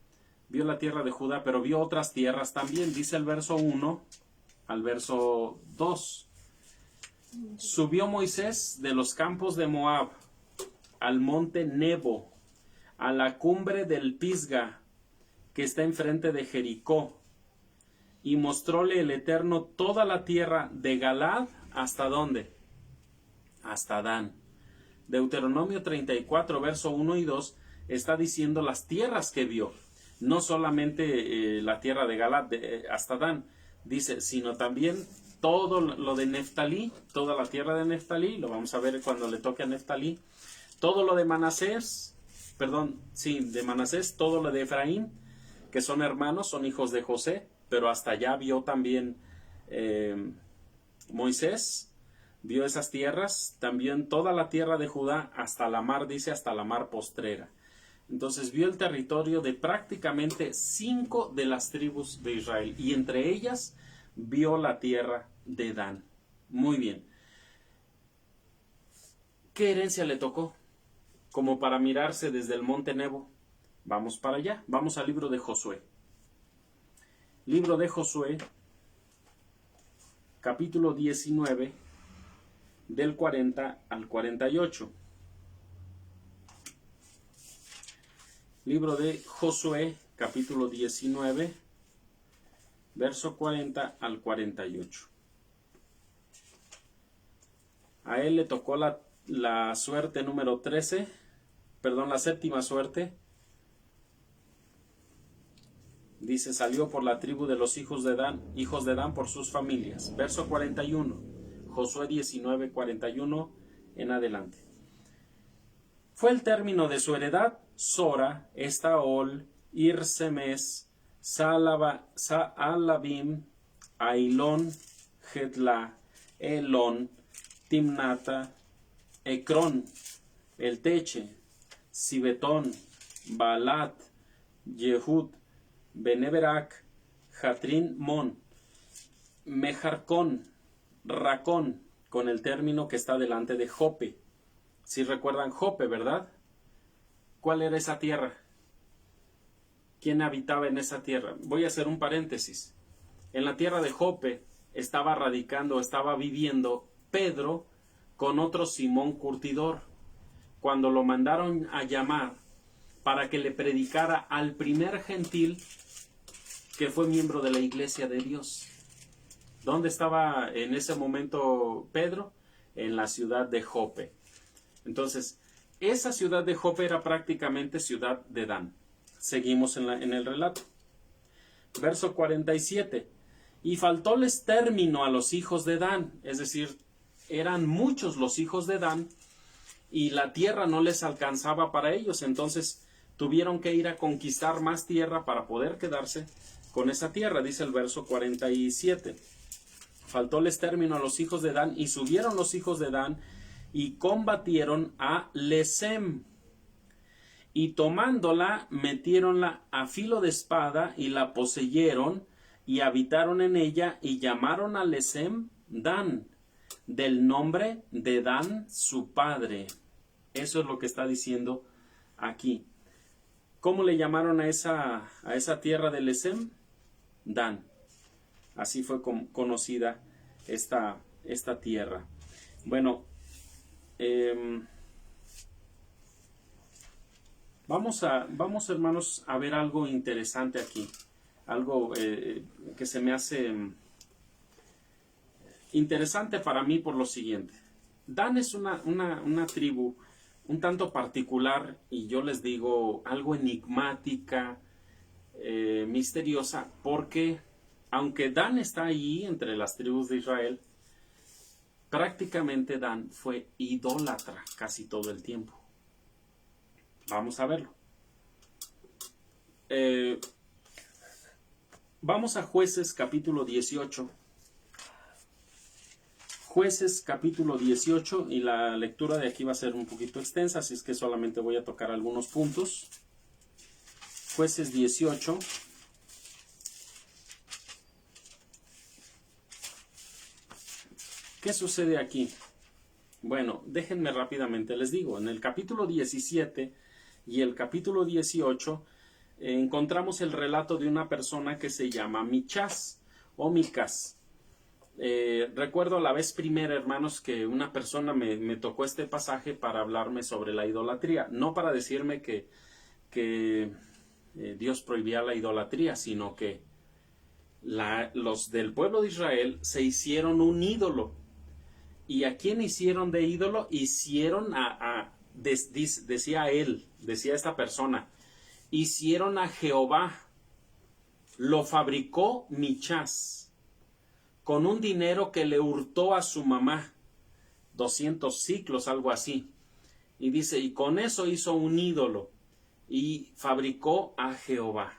vio la tierra de Judá, pero vio otras tierras también, dice el verso 1 al verso 2. Subió Moisés de los campos de Moab al monte Nebo, a la cumbre del Pisga, que está enfrente de Jericó, y mostróle el Eterno toda la tierra de Galaad, ¿hasta dónde? Hasta Dan. Deuteronomio 34, verso 1 y 2, está diciendo las tierras que vio, no solamente la tierra de Galaad hasta Dan, dice, sino también todo lo de Neftalí, toda la tierra de Neftalí, lo vamos a ver cuando le toque a Neftalí, todo lo de Manasés, de Manasés, todo lo de Efraín, que son hermanos, son hijos de José, pero hasta allá vio también Moisés, vio esas tierras, también toda la tierra de Judá, hasta la mar, dice, hasta la mar postrera. Entonces vio el territorio de prácticamente 5 de las tribus de Israel, y entre ellas vio la tierra de Dan. Muy bien. ¿Qué herencia le tocó? Como para mirarse desde el monte Nebo. Vamos para allá, vamos al libro de Josué. Libro de Josué, capítulo 19, del 40 al 48. Libro de Josué, capítulo 19, verso 40 al 48. A él le tocó la suerte número 13, la séptima suerte. Dice, salió por la tribu de los hijos de Dan por sus familias. Verso 41, Josué 19, 41 en adelante. Fue el término de su heredad Sora, Estaol, Irsemes, Saalabim, Ailón, Getla, Elón, Timnata, Ecrón, El Teche, Sibetón, Baalat, Yehud, Beneberac, Jatrín Mon, Mejarcón, Racón, con el término que está delante de Jope. Si recuerdan Jope, ¿verdad? ¿Cuál era esa tierra? ¿Quién habitaba en esa tierra? Voy a hacer un paréntesis. En la tierra de Jope estaba viviendo Pedro con otro Simón Curtidor. Cuando lo mandaron a llamar para que le predicara al primer gentil que fue miembro de la iglesia de Dios. ¿Dónde estaba en ese momento Pedro? En la ciudad de Jope. Entonces, esa ciudad de Jope era prácticamente ciudad de Dan. Seguimos en el relato. Verso 47. Y faltóles término a los hijos de Dan, es decir, eran muchos los hijos de Dan, y la tierra no les alcanzaba para ellos, entonces tuvieron que ir a conquistar más tierra para poder quedarse con esa tierra, dice el verso 47. Faltóles término a los hijos de Dan, y subieron los hijos de Dan, y combatieron a Lesem, y tomándola, metiéronla a filo de espada, y la poseyeron, y habitaron en ella, y llamaron a Lesem Dan, del nombre de Dan su padre. Eso es lo que está diciendo aquí. ¿Cómo le llamaron a esa tierra de Lesem? Dan. Así fue conocida esta tierra. Bueno, vamos hermanos a ver algo interesante aquí. Algo que se me hace interesante para mí por lo siguiente. Dan es una tribu un tanto particular, y yo les digo algo enigmática, misteriosa, porque aunque Dan está ahí entre las tribus de Israel, prácticamente Dan fue idólatra casi todo el tiempo. Vamos a verlo. Vamos a Jueces capítulo 18. Jueces capítulo 18, y la lectura de aquí va a ser un poquito extensa, así es que solamente voy a tocar algunos puntos. Jueces 18. ¿Qué sucede aquí? Bueno, déjenme rápidamente les digo, en el capítulo 17 y el capítulo 18 encontramos el relato de una persona que se llama Michás o Micas. Recuerdo la vez primera, hermanos, que una persona me tocó este pasaje para hablarme sobre la idolatría, no para decirme que Dios prohibía la idolatría, sino que los del pueblo de Israel se hicieron un ídolo. ¿Y a quién hicieron de ídolo? Hicieron decía esta persona, hicieron a Jehová, lo fabricó Michás, con un dinero que le hurtó a su mamá, 200 siclos, algo así. Y dice, y con eso hizo un ídolo, y fabricó a Jehová.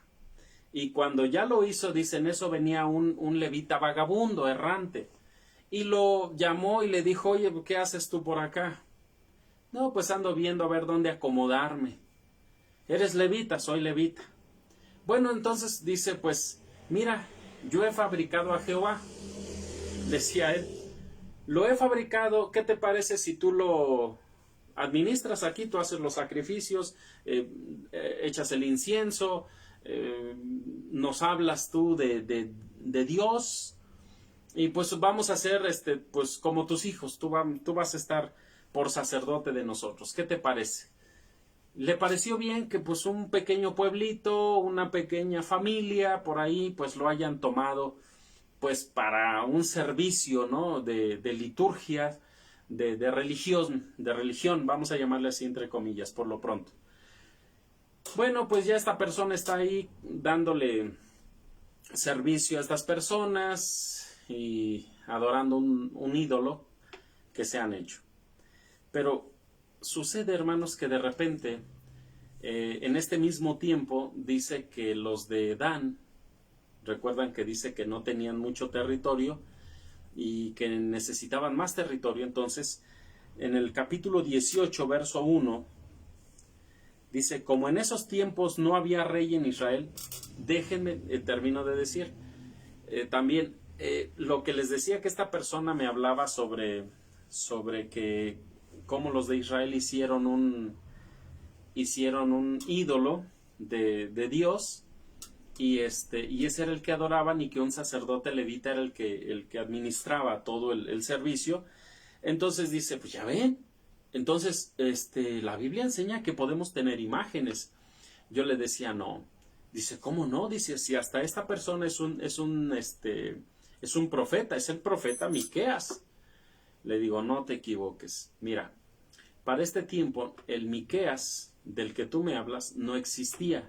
Y cuando ya lo hizo, dice, en eso venía un levita vagabundo, errante, y lo llamó y le dijo, oye, ¿qué haces tú por acá? No, pues ando viendo a ver dónde acomodarme. ¿Eres levita? Soy levita. Bueno, entonces dice, pues, mira, yo he fabricado a Jehová. Decía él, lo he fabricado, ¿qué te parece si tú lo administras aquí? Tú haces los sacrificios, echas el incienso, nos hablas tú de Dios, y pues vamos a hacer pues como tus hijos, tú vas a estar por sacerdote de nosotros. ¿Qué te parece? Le pareció bien que pues un pequeño pueblito, una pequeña familia por ahí, pues lo hayan tomado pues para un servicio, ¿no? de liturgia, de religión, vamos a llamarle así entre comillas, por lo pronto. Bueno, pues ya esta persona está ahí dándole servicio a estas personas y adorando un ídolo que se han hecho. Pero sucede, hermanos, que de repente, en este mismo tiempo, dice que los de Dan, recuerdan que dice que no tenían mucho territorio y que necesitaban más territorio. Entonces, en el capítulo 18, verso 1, dice, como en esos tiempos no había rey en Israel, déjenme, termino de decir, también lo que les decía que esta persona me hablaba sobre que cómo los de Israel hicieron un ídolo de Dios, y ese era el que adoraban, y que un sacerdote levita era el que administraba todo el servicio. Entonces dice, pues ya ven, entonces la Biblia enseña que podemos tener imágenes. Yo le decía, no. Dice, ¿cómo no? Dice, si hasta esta persona es un profeta, es el profeta Miqueas. Le digo, no te equivoques. Mira, para este tiempo, el Miqueas del que tú me hablas no existía.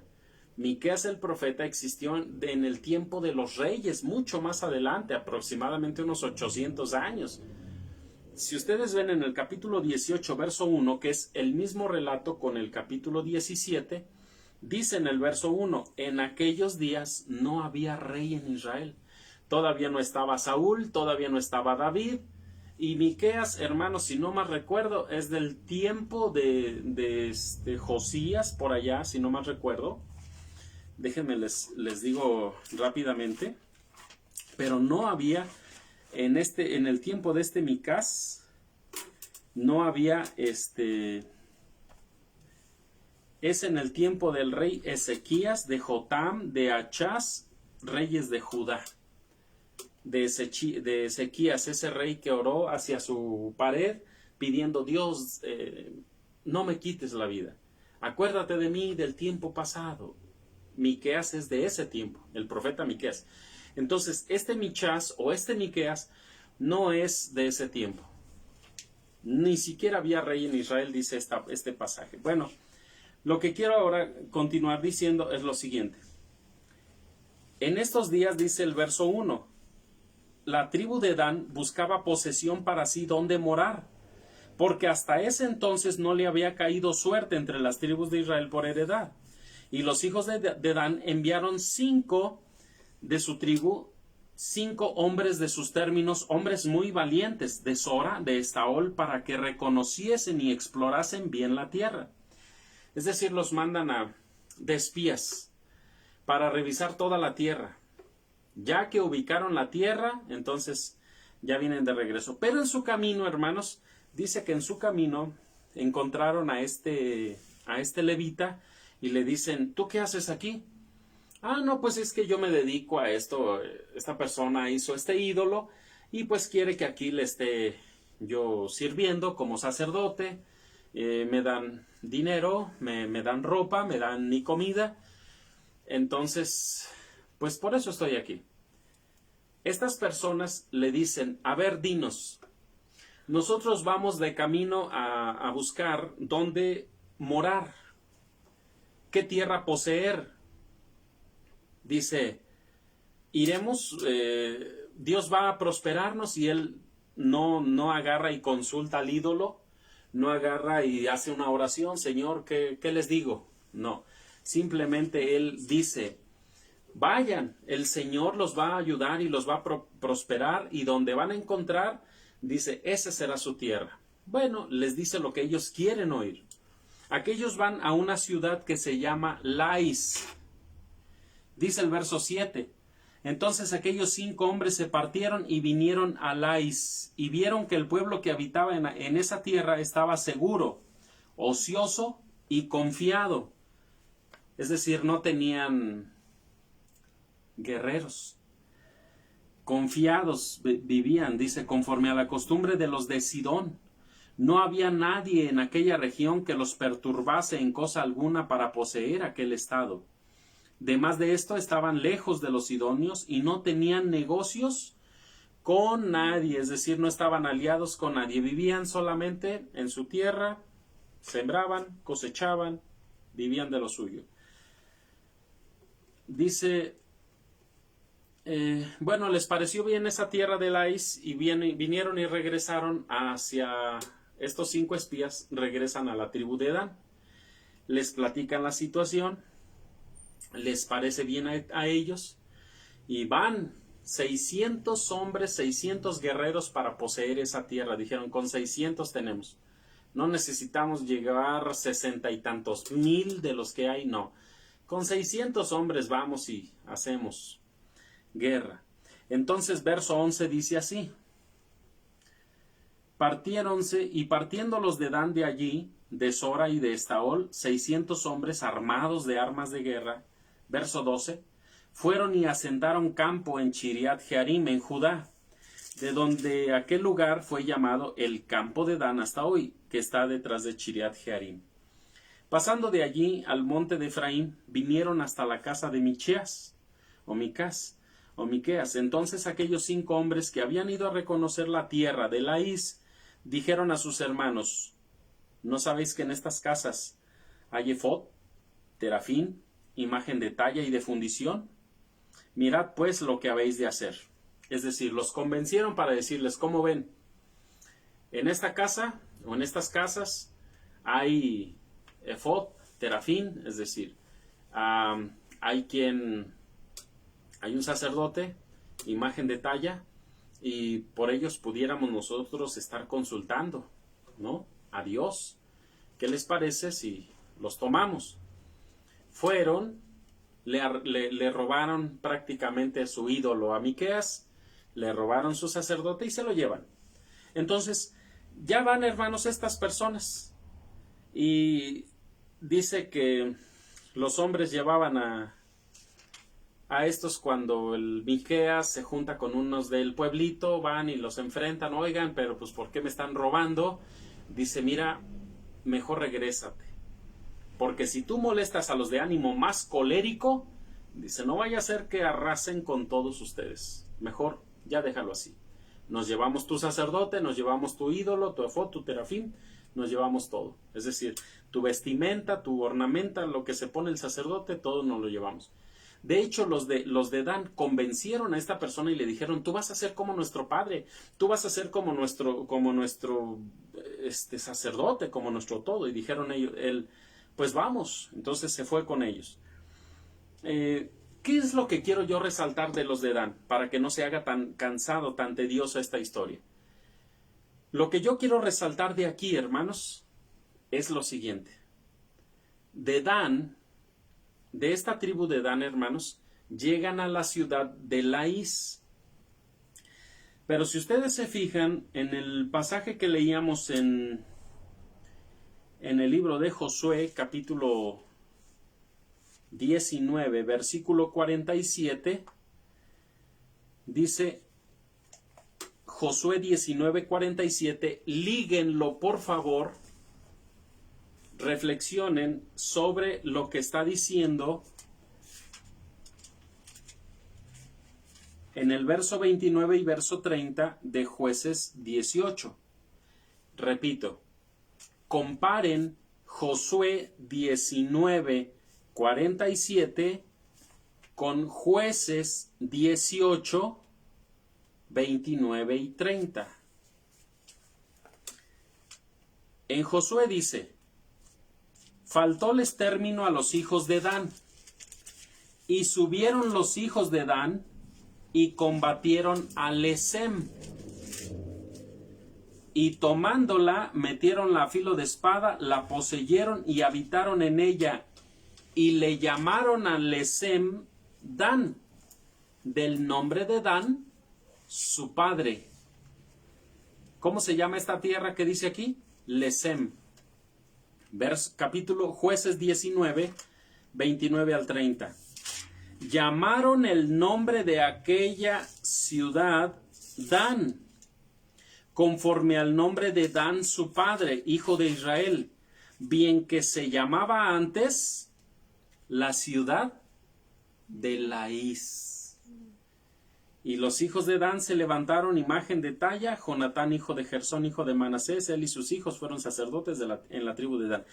Miqueas el profeta existió en el tiempo de los reyes, mucho más adelante, aproximadamente unos 800 años. Si ustedes ven en el capítulo 18, verso 1, que es el mismo relato con el capítulo 17, dice en el verso 1, en aquellos días no había rey en Israel. Todavía no estaba Saúl, todavía no estaba David. Y Miqueas, hermanos, si no más recuerdo, es del tiempo de Josías, por allá, si no más recuerdo. Déjenme les digo rápidamente. Pero no había, en el tiempo de Micás, no había es en el tiempo del rey Ezequías, de Jotam, de Achaz, reyes de Judá. De Ezequías, ese rey que oró hacia su pared pidiendo, Dios, no me quites la vida, acuérdate de mí del tiempo pasado. Miqueas es de ese tiempo, el profeta Miqueas. Entonces, Michás o Miqueas no es de ese tiempo. Ni siquiera había rey en Israel, dice este pasaje. Bueno, lo que quiero ahora continuar diciendo es lo siguiente. En estos días, dice el verso 1, la tribu de Dan buscaba posesión para sí donde morar, porque hasta ese entonces no le había caído suerte entre las tribus de Israel por heredad. Y los hijos de Dan enviaron 5 de su tribu, 5 hombres de sus términos, hombres muy valientes, de Sora, de Estaol, para que reconociesen y explorasen bien la tierra. Es decir, los mandan de espías para revisar toda la tierra. Ya que ubicaron la tierra, entonces ya vienen de regreso. Pero en su camino, hermanos, dice que en su camino encontraron a este levita y le dicen, ¿tú qué haces aquí? Ah, no, pues es que yo me dedico a esto. Esta persona hizo este ídolo y pues quiere que aquí le esté yo sirviendo como sacerdote. Me dan dinero, me dan ropa, me dan mi comida. Entonces, pues por eso estoy aquí. Estas personas le dicen, a ver, dinos, nosotros vamos de camino a buscar dónde morar, qué tierra poseer. Dice, iremos, Dios va a prosperarnos, y él no agarra y consulta al ídolo, no agarra y hace una oración, Señor, ¿qué les digo? No, simplemente él dice, vayan, el Señor los va a ayudar y los va a prosperar, y donde van a encontrar, dice, esa será su tierra. Bueno, les dice lo que ellos quieren oír. Aquellos van a una ciudad que se llama Lais. Dice el verso 7. Entonces aquellos 5 hombres se partieron y vinieron a Lais, y vieron que el pueblo que habitaba en esa tierra estaba seguro, ocioso y confiado. Es decir, no tenían guerreros. Confiados vivían, dice, conforme a la costumbre de los de Sidón. No había nadie en aquella región que los perturbase en cosa alguna para poseer aquel estado. Además de esto, estaban lejos de los sidonios y no tenían negocios con nadie, es decir, no estaban aliados con nadie. Vivían solamente en su tierra, sembraban, cosechaban, vivían de lo suyo. Dice, bueno, les pareció bien esa tierra de Lais y vinieron y regresaron hacia estos 5 espías, regresan a la tribu de Dan, les platican la situación, les parece bien a ellos, y van 600 hombres, 600 guerreros para poseer esa tierra. Dijeron, con 600 tenemos, no necesitamos llegar 60 y tantos mil de los que hay, no, con 600 hombres vamos y hacemos guerra. Entonces verso 11 dice así, partiéronse, y partiendo los de Dan de allí, de Sora y de Estaol, 600 hombres armados de armas de guerra. Verso 12, fueron y asentaron campo en Chiriat Jearim, en Judá, de donde aquel lugar fue llamado el campo de Dan hasta hoy, que está detrás de Chiriat Jearim. Pasando de allí al monte de Efraín, vinieron hasta la casa de Micheas, o Miqueas. Entonces aquellos 5 hombres que habían ido a reconocer la tierra de Lais, dijeron a sus hermanos, ¿no sabéis que en estas casas hay efod, terafín, imagen de talla y de fundición? Mirad pues lo que habéis de hacer. Es decir, los convencieron para decirles, ¿cómo ven? En esta casa o en estas casas hay efod, terafín, es decir, hay un sacerdote, imagen de talla, y por ellos pudiéramos nosotros estar consultando, ¿no?, a Dios. ¿Qué les parece si los tomamos? Fueron, le robaron prácticamente su ídolo a Miqueas, le robaron su sacerdote y se lo llevan. Entonces, ya van, hermanos, estas personas, y dice que los hombres llevaban a estos, cuando el Miqueas se junta con unos del pueblito, van y los enfrentan, oigan, pero pues ¿por qué me están robando? Dice, mira, mejor regrésate, porque si tú molestas a los de ánimo más colérico, dice, no vaya a ser que arrasen con todos ustedes, mejor ya déjalo así. Nos llevamos tu sacerdote, nos llevamos tu ídolo, tu efod, tu terafín, nos llevamos todo. Es decir, tu vestimenta, tu ornamenta, lo que se pone el sacerdote, todo nos lo llevamos. De hecho, los de Dan convencieron a esta persona y le dijeron, tú vas a ser como nuestro padre, tú vas a ser como nuestro sacerdote, como nuestro todo. Y dijeron él, pues vamos. Entonces se fue con ellos. ¿Qué es lo que quiero yo resaltar de los de Dan? Para que no se haga tan cansado, tan tediosa esta historia. Lo que yo quiero resaltar de aquí, hermanos, es lo siguiente. De Dan, de esta tribu de Dan, hermanos, llegan a la ciudad de Laís. Pero si ustedes se fijan en el pasaje que leíamos en el libro de Josué, capítulo 19, versículo 47, dice Josué 19, 47, líguenlo por favor, reflexionen sobre lo que está diciendo en el verso 29 y verso 30 de Jueces 18. Repito, comparen Josué 19, 47 con Jueces 18, 29 y 30. En Josué dice, faltóles término a los hijos de Dan, y subieron los hijos de Dan y combatieron a Lesem, y tomándola metieronla a filo de espada, la poseyeron y habitaron en ella, y le llamaron a Lesem Dan, del nombre de Dan, su padre. ¿Cómo se llama esta tierra que dice aquí? Lesem. Capítulo Jueces 19, 29 al 30. Llamaron el nombre de aquella ciudad Dan, conforme al nombre de Dan su padre, hijo de Israel, bien que se llamaba antes la ciudad de Laís. Y los hijos de Dan se levantaron imagen de talla. Jonatán, hijo de Gersón, hijo de Manasés, él y sus hijos fueron sacerdotes en la tribu de Dan.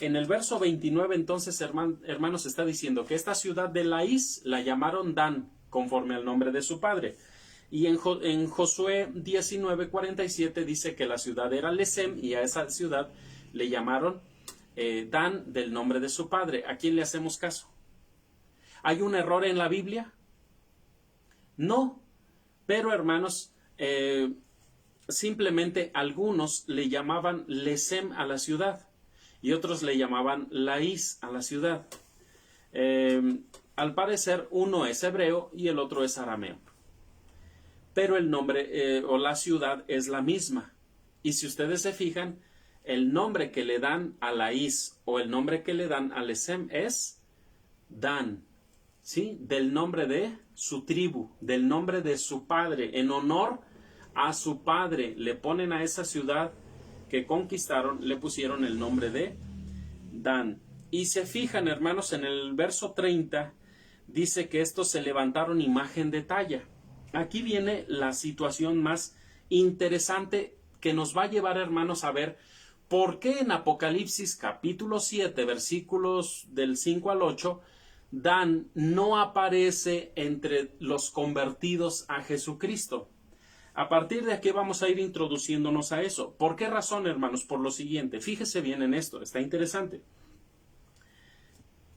En el verso 29, entonces, hermanos, está diciendo que esta ciudad de Laís la llamaron Dan, conforme al nombre de su padre. Y en Josué 19, 47 dice que la ciudad era Lesem, y a esa ciudad le llamaron Dan, del nombre de su padre. ¿A quién le hacemos caso? ¿Hay un error en la Biblia? No, pero hermanos, simplemente algunos le llamaban Lesem a la ciudad y otros le llamaban Laís a la ciudad. Al parecer uno es hebreo y el otro es arameo, pero el nombre o la ciudad es la misma. Y si ustedes se fijan, el nombre que le dan a Laís o el nombre que le dan a Lesem es Dan, ¿sí? Del nombre de su tribu, del nombre de su padre, en honor a su padre. Le ponen a esa ciudad que conquistaron, le pusieron el nombre de Dan. Y se fijan, hermanos, en el verso 30, dice que estos se levantaron imagen de talla. Aquí viene la situación más interesante que nos va a llevar, hermanos, a ver por qué en Apocalipsis capítulo 7, versículos del 5 al 8, Dan no aparece entre los convertidos a Jesucristo. A partir de aquí vamos a ir introduciéndonos a eso. ¿Por qué razón, hermanos? Por lo siguiente. Fíjese bien en esto, está interesante.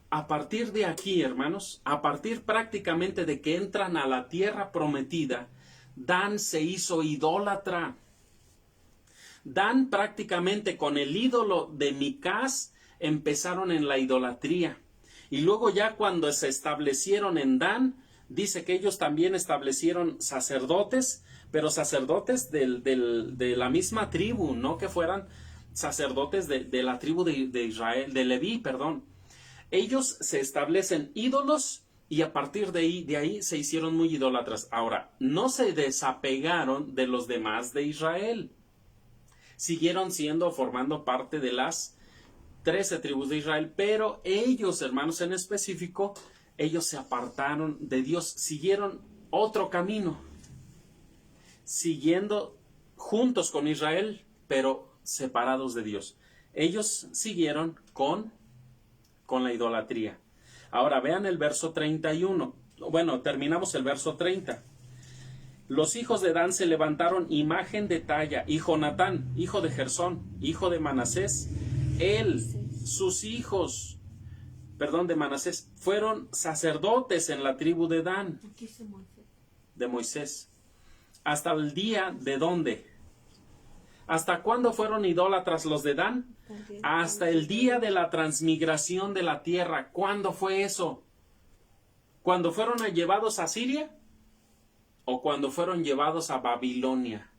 A partir de aquí, hermanos, a partir prácticamente de que entran a la tierra prometida, Dan se hizo idólatra. Dan prácticamente con el ídolo de Micás empezaron en la idolatría. Y luego ya cuando se establecieron en Dan, dice que ellos también establecieron sacerdotes, pero sacerdotes de la misma tribu, no que fueran sacerdotes de la tribu de Israel, de Leví, perdón. Ellos se establecen ídolos y a partir de ahí se hicieron muy idólatras. Ahora, no se desapegaron de los demás de Israel. Siguieron formando parte de las 13 tribus de Israel, pero ellos, hermanos, en específico, ellos se apartaron de Dios, siguieron otro camino, siguiendo juntos con Israel, pero separados de Dios. Ellos siguieron con la idolatría. Ahora vean el verso 31. Bueno, terminamos el verso 30. Los hijos de Dan se levantaron imagen de talla, y Jonatán, hijo de Gersón, hijo de Manasés, él, sus hijos, de Manasés, fueron sacerdotes en la tribu de Dan, Aquí dice Moisés. de Moisés. Hasta el día de ¿dónde? ¿Hasta cuándo fueron idólatras los de Dan? Hasta el día de la transmigración de la tierra. ¿Cuándo fue eso? ¿Cuándo fueron llevados a Siria? ¿O cuando fueron llevados a Babilonia?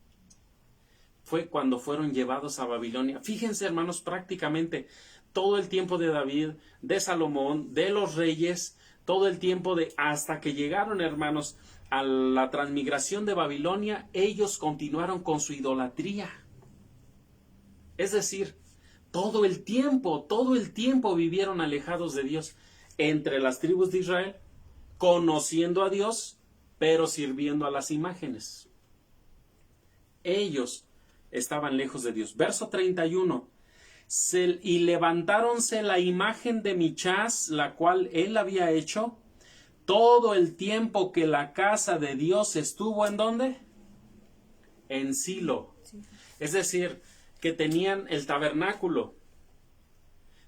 Fue cuando fueron llevados a Babilonia. Fíjense, hermanos, prácticamente todo el tiempo de David, de Salomón, de los reyes, todo el tiempo hasta que llegaron, hermanos, a la transmigración de Babilonia, ellos continuaron con su idolatría. Es decir, todo el tiempo vivieron alejados de Dios entre las tribus de Israel, conociendo a Dios, pero sirviendo a las imágenes. Ellos estaban lejos de Dios. Verso 31. Y levantáronse la imagen de Michás, la cual él había hecho, todo el tiempo que la casa de Dios estuvo ¿en dónde? En Silo. Sí. Es decir, que tenían el tabernáculo,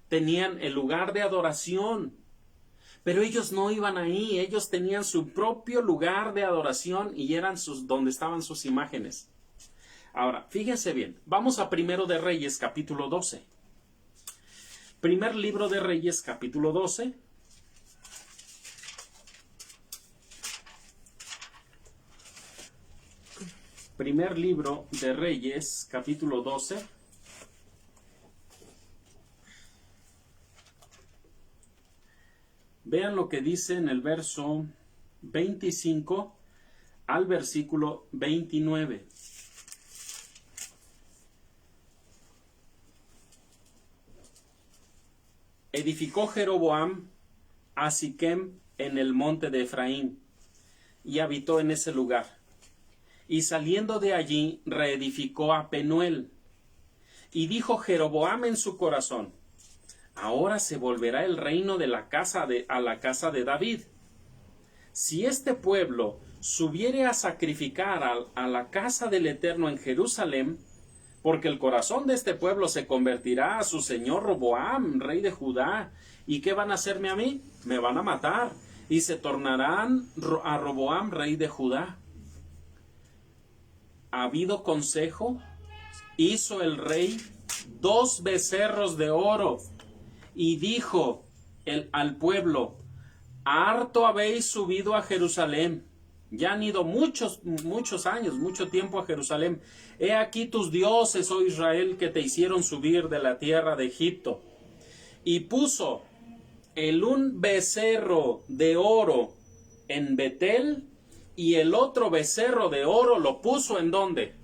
tenían el lugar de adoración, pero ellos no iban ahí, ellos tenían su propio lugar de adoración y eran donde estaban sus imágenes. Ahora, fíjense bien, vamos a Primero de Reyes, capítulo 12. Primer libro de Reyes, capítulo 12. Primer libro de Reyes, capítulo 12. Vean lo que dice en el verso 25 al versículo 29. Edificó Jeroboam a Siquem en el monte de Efraín, y habitó en ese lugar. Y saliendo de allí, reedificó a Penuel. Y dijo Jeroboam en su corazón: ahora se volverá el reino de la casa a la casa de David. Si este pueblo subiere a sacrificar a la casa del Eterno en Jerusalén, porque el corazón de este pueblo se convertirá a su señor Roboam, rey de Judá. ¿Y qué van a hacerme a mí? Me van a matar. Y se tornarán a Roboam, rey de Judá. Habido consejo, hizo el rey 2 becerros de oro, y dijo al pueblo: harto habéis subido a Jerusalén. Ya han ido muchos años, mucho tiempo a Jerusalén. He aquí tus dioses, oh Israel, que te hicieron subir de la tierra de Egipto. Y puso un becerro de oro en Betel, y el otro becerro de oro lo puso ¿en dónde?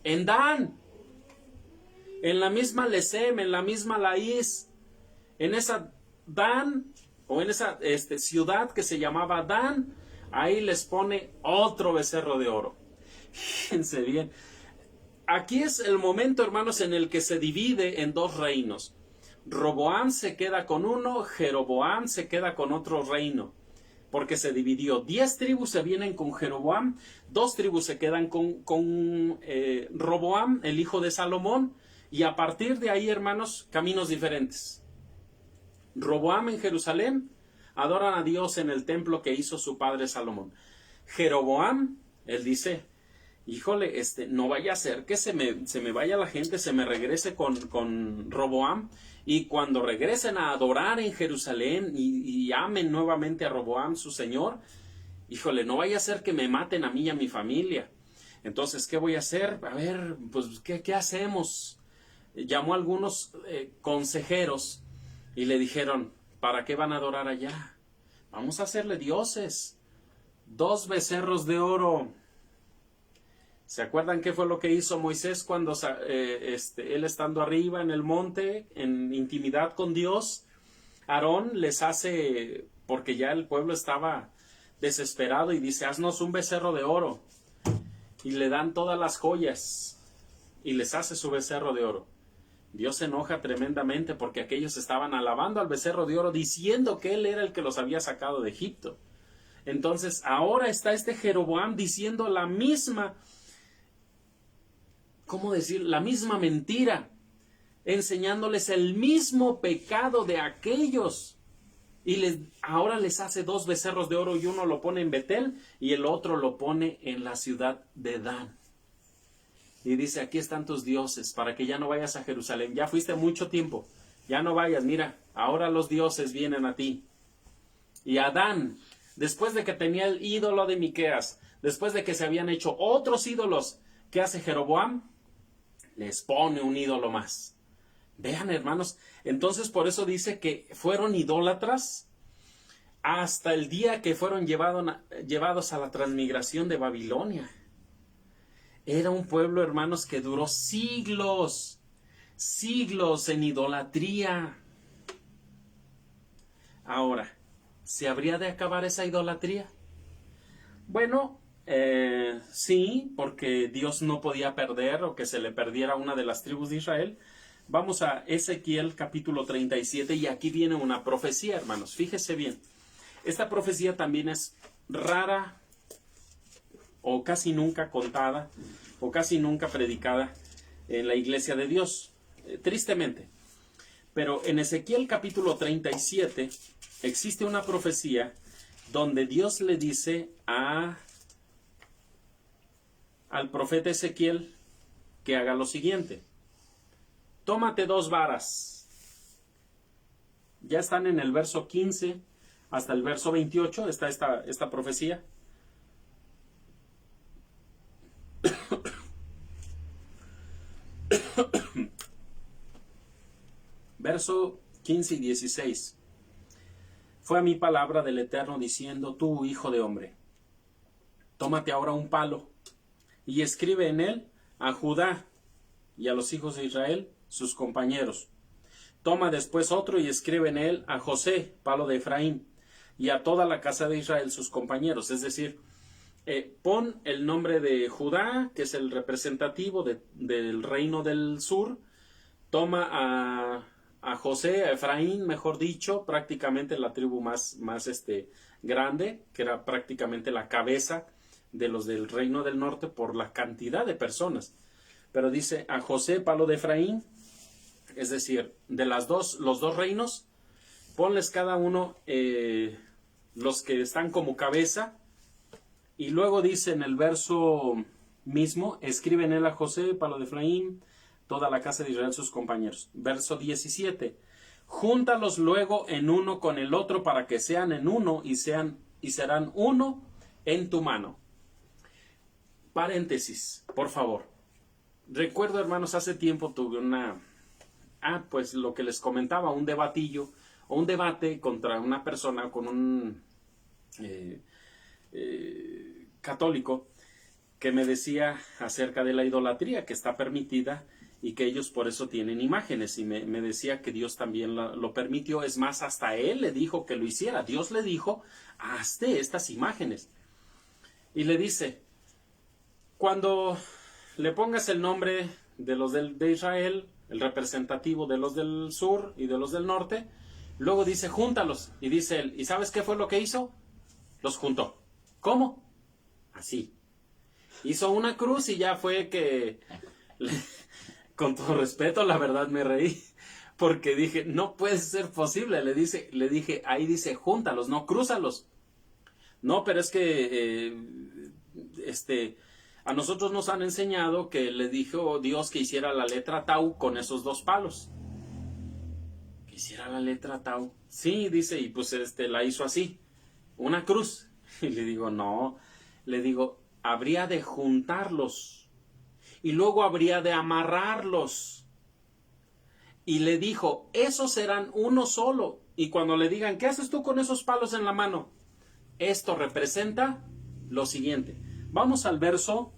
En Dan. En la misma Lesem, en la misma Laís, en esa Dan, o en esa ciudad que se llamaba Dan, ahí les pone otro becerro de oro. Fíjense bien. Aquí es el momento, hermanos, en el que se divide en 2 reinos. Roboam se queda con uno, Jeroboam se queda con otro reino, porque se dividió. 10 tribus se vienen con Jeroboam, 2 tribus se quedan con Roboam, el hijo de Salomón, y a partir de ahí, hermanos, caminos diferentes. Roboam en Jerusalén, adoran a Dios en el templo que hizo su padre Salomón. Jeroboam, él dice: híjole, no vaya a ser que se me vaya la gente, se me regrese con Roboam, y cuando regresen a adorar en Jerusalén y amen nuevamente a Roboam, su señor, híjole, no vaya a ser que me maten a mí y a mi familia. Entonces, ¿qué voy a hacer? A ver, pues, ¿qué hacemos? Llamó a algunos consejeros y le dijeron: ¿para qué van a adorar allá? Vamos a hacerle dioses. 2 becerros de oro. ¿Se acuerdan qué fue lo que hizo Moisés cuando él estando arriba en el monte, en intimidad con Dios? Aarón les hace, porque ya el pueblo estaba desesperado, y dice: haznos un becerro de oro. Y le dan todas las joyas y les hace su becerro de oro. Dios se enoja tremendamente porque aquellos estaban alabando al becerro de oro, diciendo que él era el que los había sacado de Egipto. Entonces ahora está Jeroboam diciendo la misma, ¿cómo decir? La misma mentira, enseñándoles el mismo pecado de aquellos Y ahora les hace 2 becerros de oro, y uno lo pone en Betel y el otro lo pone en la ciudad de Dan. Y dice, aquí están tus dioses, para que ya no vayas a Jerusalén. Ya fuiste mucho tiempo, ya no vayas, mira, ahora los dioses vienen a ti. Y Adán, después de que tenía el ídolo de Miqueas, después de que se habían hecho otros ídolos, ¿qué hace Jeroboam? Les pone un ídolo más. Vean, hermanos, entonces por eso dice que fueron idólatras hasta el día que fueron llevados a la transmigración de Babilonia. Era un pueblo, hermanos, que duró siglos en idolatría. Ahora, ¿se habría de acabar esa idolatría? Bueno, sí, porque Dios no podía perder o que se le perdiera una de las tribus de Israel. Vamos a Ezequiel capítulo 37 y aquí viene una profecía, hermanos. Fíjese bien. Esta profecía también es rara o casi nunca contada o casi nunca predicada en la iglesia de Dios, tristemente. Pero en Ezequiel capítulo 37 existe una profecía donde Dios le dice al profeta Ezequiel que haga lo siguiente. Tómate 2 varas. Ya están en el verso 15 hasta el verso 28, está esta profecía. Verso 15 y 16. Fue a mí palabra del Eterno diciendo, tú, hijo de hombre, tómate ahora un palo y escribe en él a Judá y a los hijos de Israel, sus compañeros. Toma después otro y escribe en él a José, palo de Efraín, y a toda la casa de Israel, sus compañeros. Es decir, pon el nombre de Judá, que es el representativo del reino del sur. Toma a José, a Efraín, mejor dicho, prácticamente la tribu más grande, que era prácticamente la cabeza de los del reino del norte por la cantidad de personas. Pero dice a José, palo de Efraín, es decir, de los dos reinos, ponles cada uno los que están como cabeza. Y luego dice en el verso mismo, escribe en él a José, palo de Efraín, toda la casa de Israel, sus compañeros. Verso 17, júntalos luego en uno con el otro para que sean en uno y serán uno en tu mano. Paréntesis, por favor. Recuerdo, hermanos, hace tiempo tuve pues lo que les comentaba, un debatillo o un debate contra una persona con un católico que me decía acerca de la idolatría que está permitida y que ellos por eso tienen imágenes, y me decía que Dios también lo permitió. Es más, hasta él le dijo que lo hiciera. Dios le dijo, hazte estas imágenes. Y le dice, cuando le pongas el nombre de los de Israel, el representativo de los del sur y de los del norte, luego dice, júntalos. Y dice él, ¿y sabes qué fue lo que hizo? Los juntó. ¿Cómo? Así. Hizo una cruz y ya fue que, con todo respeto, la verdad me reí, porque dije, no puede ser posible. Le dije, ahí dice, júntalos, no crúzalos. No, pero es que, a nosotros nos han enseñado que le dijo Dios que hiciera la letra Tau con esos 2 palos. Que hiciera la letra Tau. Sí, dice, y pues la hizo así, una cruz. Y le digo, no, le digo, habría de juntarlos y luego habría de amarrarlos. Y le dijo, esos serán uno solo. Y cuando le digan, ¿qué haces tú con esos palos en la mano? Esto representa lo siguiente. Vamos al verso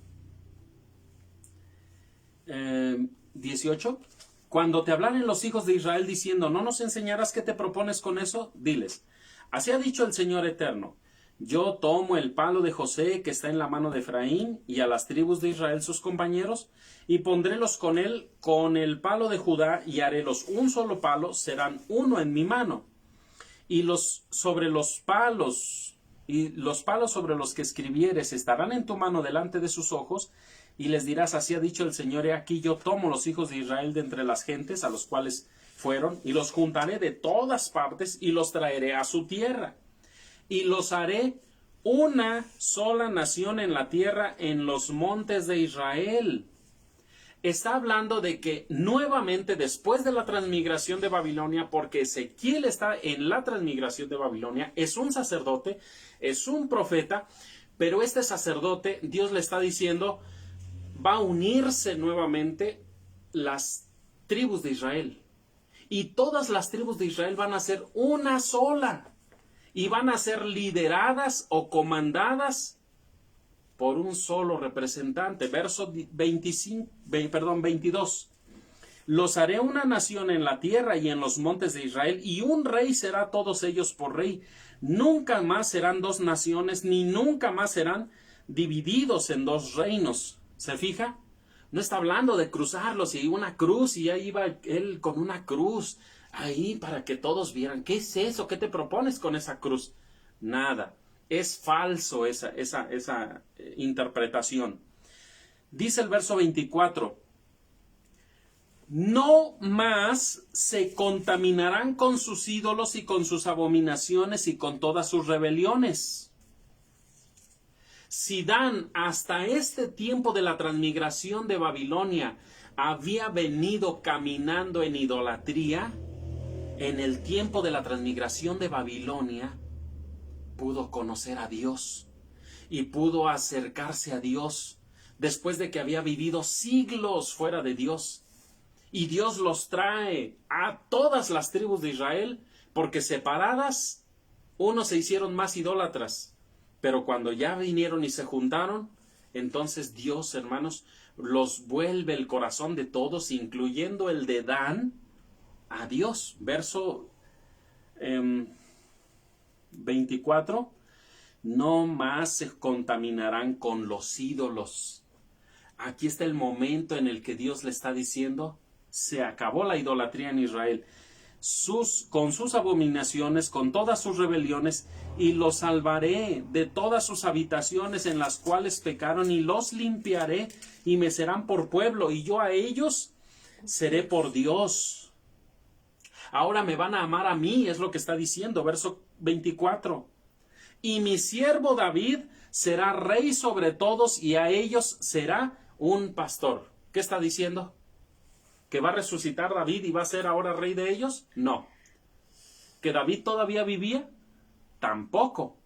18. Cuando te hablaren los hijos de Israel diciendo, ¿no nos enseñarás qué te propones con eso? Diles, así ha dicho el Señor Eterno. Yo tomo el palo de José que está en la mano de Efraín y a las tribus de Israel sus compañeros y pondrélos con él con el palo de Judá y harélos un solo palo, serán uno en mi mano. Y los palos sobre los que escribieres estarán en tu mano delante de sus ojos, y les dirás, así ha dicho el Señor, he aquí yo tomo los hijos de Israel de entre las gentes a los cuales fueron, y los juntaré de todas partes y los traeré a su tierra. Y los haré una sola nación en la tierra, en los montes de Israel. Está hablando de que nuevamente después de la transmigración de Babilonia, porque Ezequiel está en la transmigración de Babilonia, es un sacerdote, es un profeta, pero este sacerdote, Dios le está diciendo, va a unirse nuevamente las tribus de Israel. Y todas las tribus de Israel van a ser una sola. Y van a ser lideradas o comandadas por un solo representante. Verso 22. Los haré una nación en la tierra y en los montes de Israel, y un rey será a todos ellos por rey. Nunca más serán dos naciones, ni nunca más serán divididos en dos reinos. ¿Se fija? No está hablando de cruzarlos y una cruz, y ahí iba él con una cruz ahí para que todos vieran. ¿Qué es eso? ¿Qué te propones con esa cruz? Nada. Es falso esa interpretación. Dice el verso 24. No más se contaminarán con sus ídolos y con sus abominaciones y con todas sus rebeliones. Si Dan hasta este tiempo de la transmigración de Babilonia había venido caminando en idolatría, en el tiempo de la transmigración de Babilonia pudo conocer a Dios y pudo acercarse a Dios después de que había vivido siglos fuera de Dios. Y Dios los trae a todas las tribus de Israel, porque separadas, unos se hicieron más idólatras. Pero cuando ya vinieron y se juntaron, entonces Dios, hermanos, los vuelve el corazón de todos, incluyendo el de Dan, a Dios. Verso 24. No más se contaminarán con los ídolos. Aquí está el momento en el que Dios le está diciendo, se acabó la idolatría en Israel, con sus abominaciones, con todas sus rebeliones, y los salvaré de todas sus habitaciones en las cuales pecaron, y los limpiaré, y me serán por pueblo, y yo a ellos seré por Dios. Ahora me van a amar a mí, es lo que está diciendo, verso 24. Y mi siervo David será rey sobre todos, y a ellos será un pastor. ¿Qué está diciendo? ¿Que va a resucitar David y va a ser ahora rey de ellos? No. ¿Que David todavía vivía? Tampoco.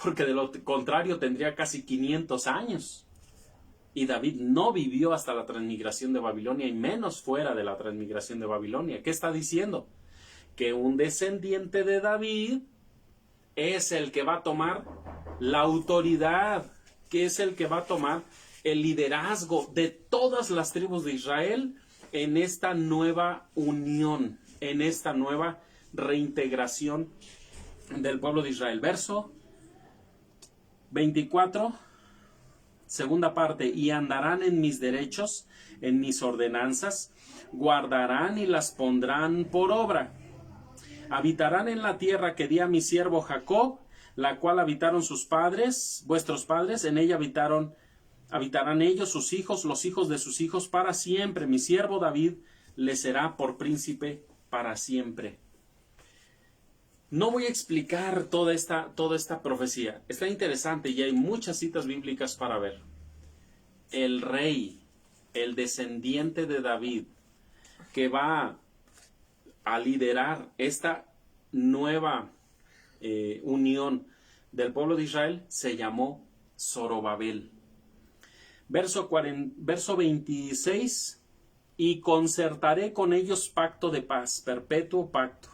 Porque de lo contrario tendría casi 500 años. Y David no vivió hasta la transmigración de Babilonia, y menos fuera de la transmigración de Babilonia. ¿Qué está diciendo? Que un descendiente de David es el que va a tomar la autoridad, que es el que va a tomar el liderazgo de todas las tribus de Israel en esta nueva unión, en esta nueva reintegración del pueblo de Israel. Verso 24, segunda parte. Y andarán en mis derechos, en mis ordenanzas, guardarán y las pondrán por obra. Habitarán en la tierra que di a mi siervo Jacob, la cual habitaron sus padres, vuestros padres, en ella habitarán ellos, sus hijos, los hijos de sus hijos, para siempre. Mi siervo David le será por príncipe para siempre. No voy a explicar toda esta profecía. Está interesante y hay muchas citas bíblicas para ver. El rey, el descendiente de David, que va a liderar esta nueva unión del pueblo de Israel, se llamó Zorobabel. Verso 26, y concertaré con ellos pacto de paz, perpetuo pacto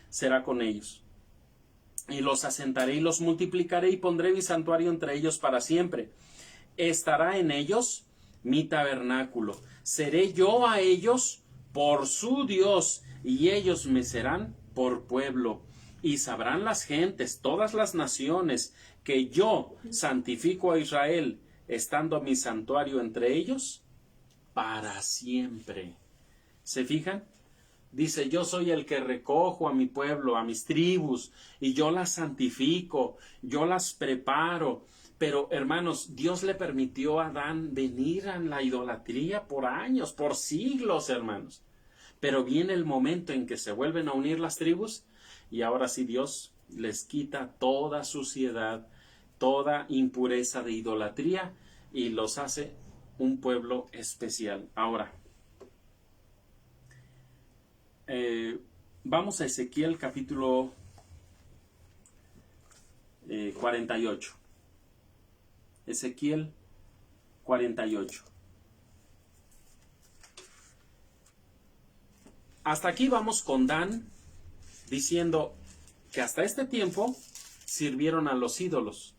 será con ellos. Y los asentaré y los multiplicaré y pondré mi santuario entre ellos para siempre. Estará en ellos mi tabernáculo. Seré yo a ellos por su Dios, y ellos me serán por pueblo. Y sabrán las gentes, todas las naciones, que yo santifico a Israel, estando mi santuario entre ellos para siempre. ¿Se fijan? Dice, yo soy el que recojo a mi pueblo, a mis tribus, y yo las santifico, yo las preparo. Pero, hermanos, Dios le permitió a Adán venir a la idolatría por años, por siglos, hermanos. Pero viene el momento en que se vuelven a unir las tribus y ahora sí Dios les quita toda suciedad, toda impureza de idolatría y los hace un pueblo especial. Ahora, vamos a Ezequiel capítulo 48. Ezequiel 48. Hasta aquí vamos con Dan diciendo que hasta este tiempo sirvieron a los ídolos.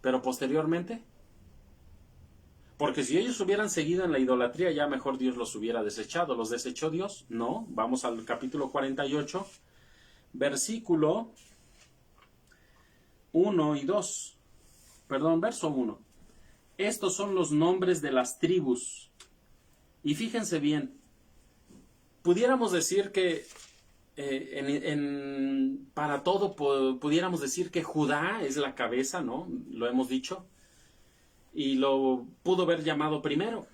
Pero posteriormente, porque si ellos hubieran seguido en la idolatría, ya mejor Dios los hubiera desechado. ¿Los desechó Dios? No. Vamos al capítulo 48, versículo 1 y 2. Perdón, verso 1. Estos son los nombres de las tribus. Y fíjense bien, pudiéramos decir que para todo pudiéramos decir que Judá es la cabeza, ¿no? Lo hemos dicho. Y lo pudo haber llamado primero.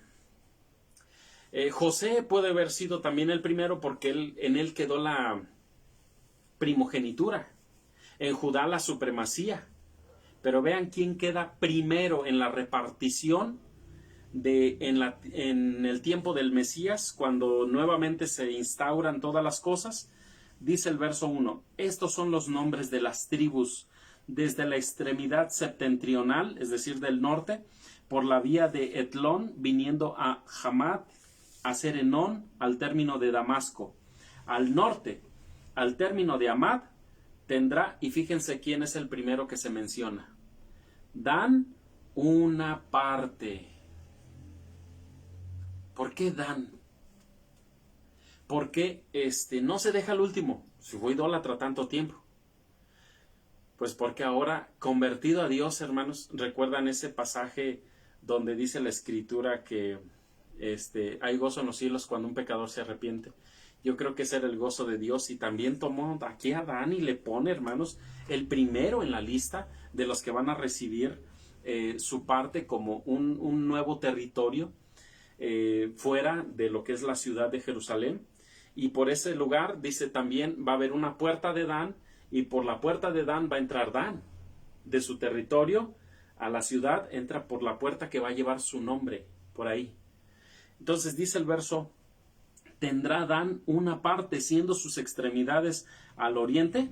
José puede haber sido también el primero porque en él quedó la primogenitura. En Judá la supremacía. Pero vean quién queda primero en la repartición en el tiempo del Mesías, cuando nuevamente se instauran todas las cosas. Dice el verso 1, estos son los nombres de las tribus desde la extremidad septentrional, es decir, del norte, por la vía de Etlón, viniendo a Hamat, a Serenón, al término de Damasco. Al norte, al término de Hamat, tendrá, y fíjense quién es el primero que se menciona. Dan una parte. ¿Por qué Dan? ¿Por qué no se deja el último? Si fue idólatra tanto tiempo. Pues porque ahora, convertido a Dios, hermanos, ¿recuerdan ese pasaje donde dice la Escritura que hay gozo en los cielos cuando un pecador se arrepiente? Yo creo que ese era el gozo de Dios y también tomó aquí a Adán y le pone, hermanos, el primero en la lista de los que van a recibir su parte como un nuevo territorio fuera de lo que es la ciudad de Jerusalén. Y por ese lugar, dice también, va a haber una puerta de Dan y por la puerta de Dan va a entrar Dan. De su territorio a la ciudad entra por la puerta que va a llevar su nombre, por ahí. Entonces dice el verso, tendrá Dan una parte siendo sus extremidades al oriente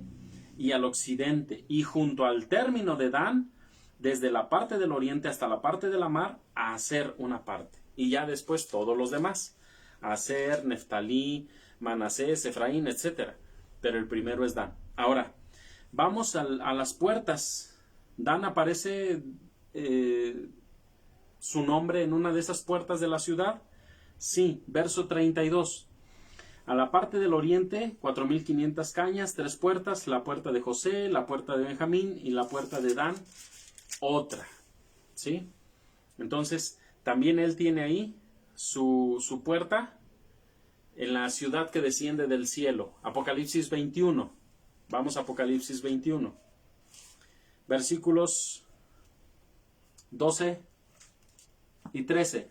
y al occidente, y junto al término de Dan, desde la parte del oriente hasta la parte de la mar, a hacer una parte. Y ya después todos los demás, Aser, Neftalí, Manasés, Efraín, etc. Pero el primero es Dan. Ahora, vamos a las puertas. Dan aparece su nombre en una de esas puertas de la ciudad. Sí, verso 32. A la parte del oriente, 4.500 cañas, 3 puertas, la puerta de José, la puerta de Benjamín y la puerta de Dan, otra. ¿Sí? Entonces, también él tiene ahí su puerta en la ciudad que desciende del cielo. Apocalipsis 21. Vamos a Apocalipsis 21. Versículos 12 y 13.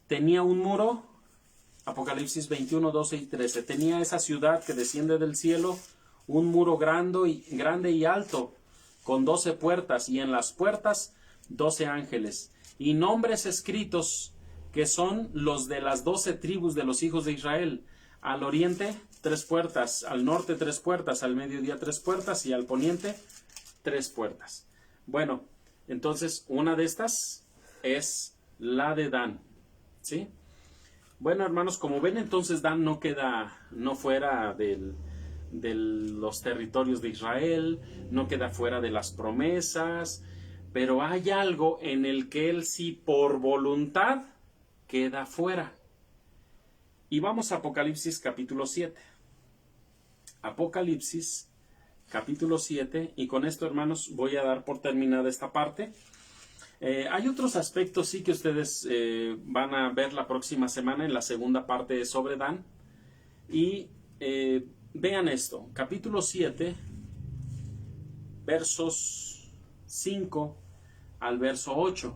Tenía un muro, Apocalipsis 21, 12 y 13. Tenía esa ciudad que desciende del cielo, un muro grande y alto, con 12 puertas, y en las puertas 12 ángeles, y nombres escritos que son los de las 12 tribus de los hijos de Israel. Al oriente 3 puertas, al norte 3 puertas, al mediodía 3 puertas y al poniente 3 puertas. Bueno, entonces una de estas es la de Dan. ¿Sí? Bueno, hermanos, como ven, entonces Dan no fuera de los territorios de Israel, no queda fuera de las promesas, pero hay algo en el que él sí por voluntad queda fuera. Y vamos a Apocalipsis capítulo 7. Apocalipsis capítulo 7, y con esto, hermanos, voy a dar por terminada esta parte. Hay otros aspectos sí que ustedes van a ver la próxima semana en la segunda parte sobre Dan. Y vean esto, capítulo 7, versos 5 al verso 8.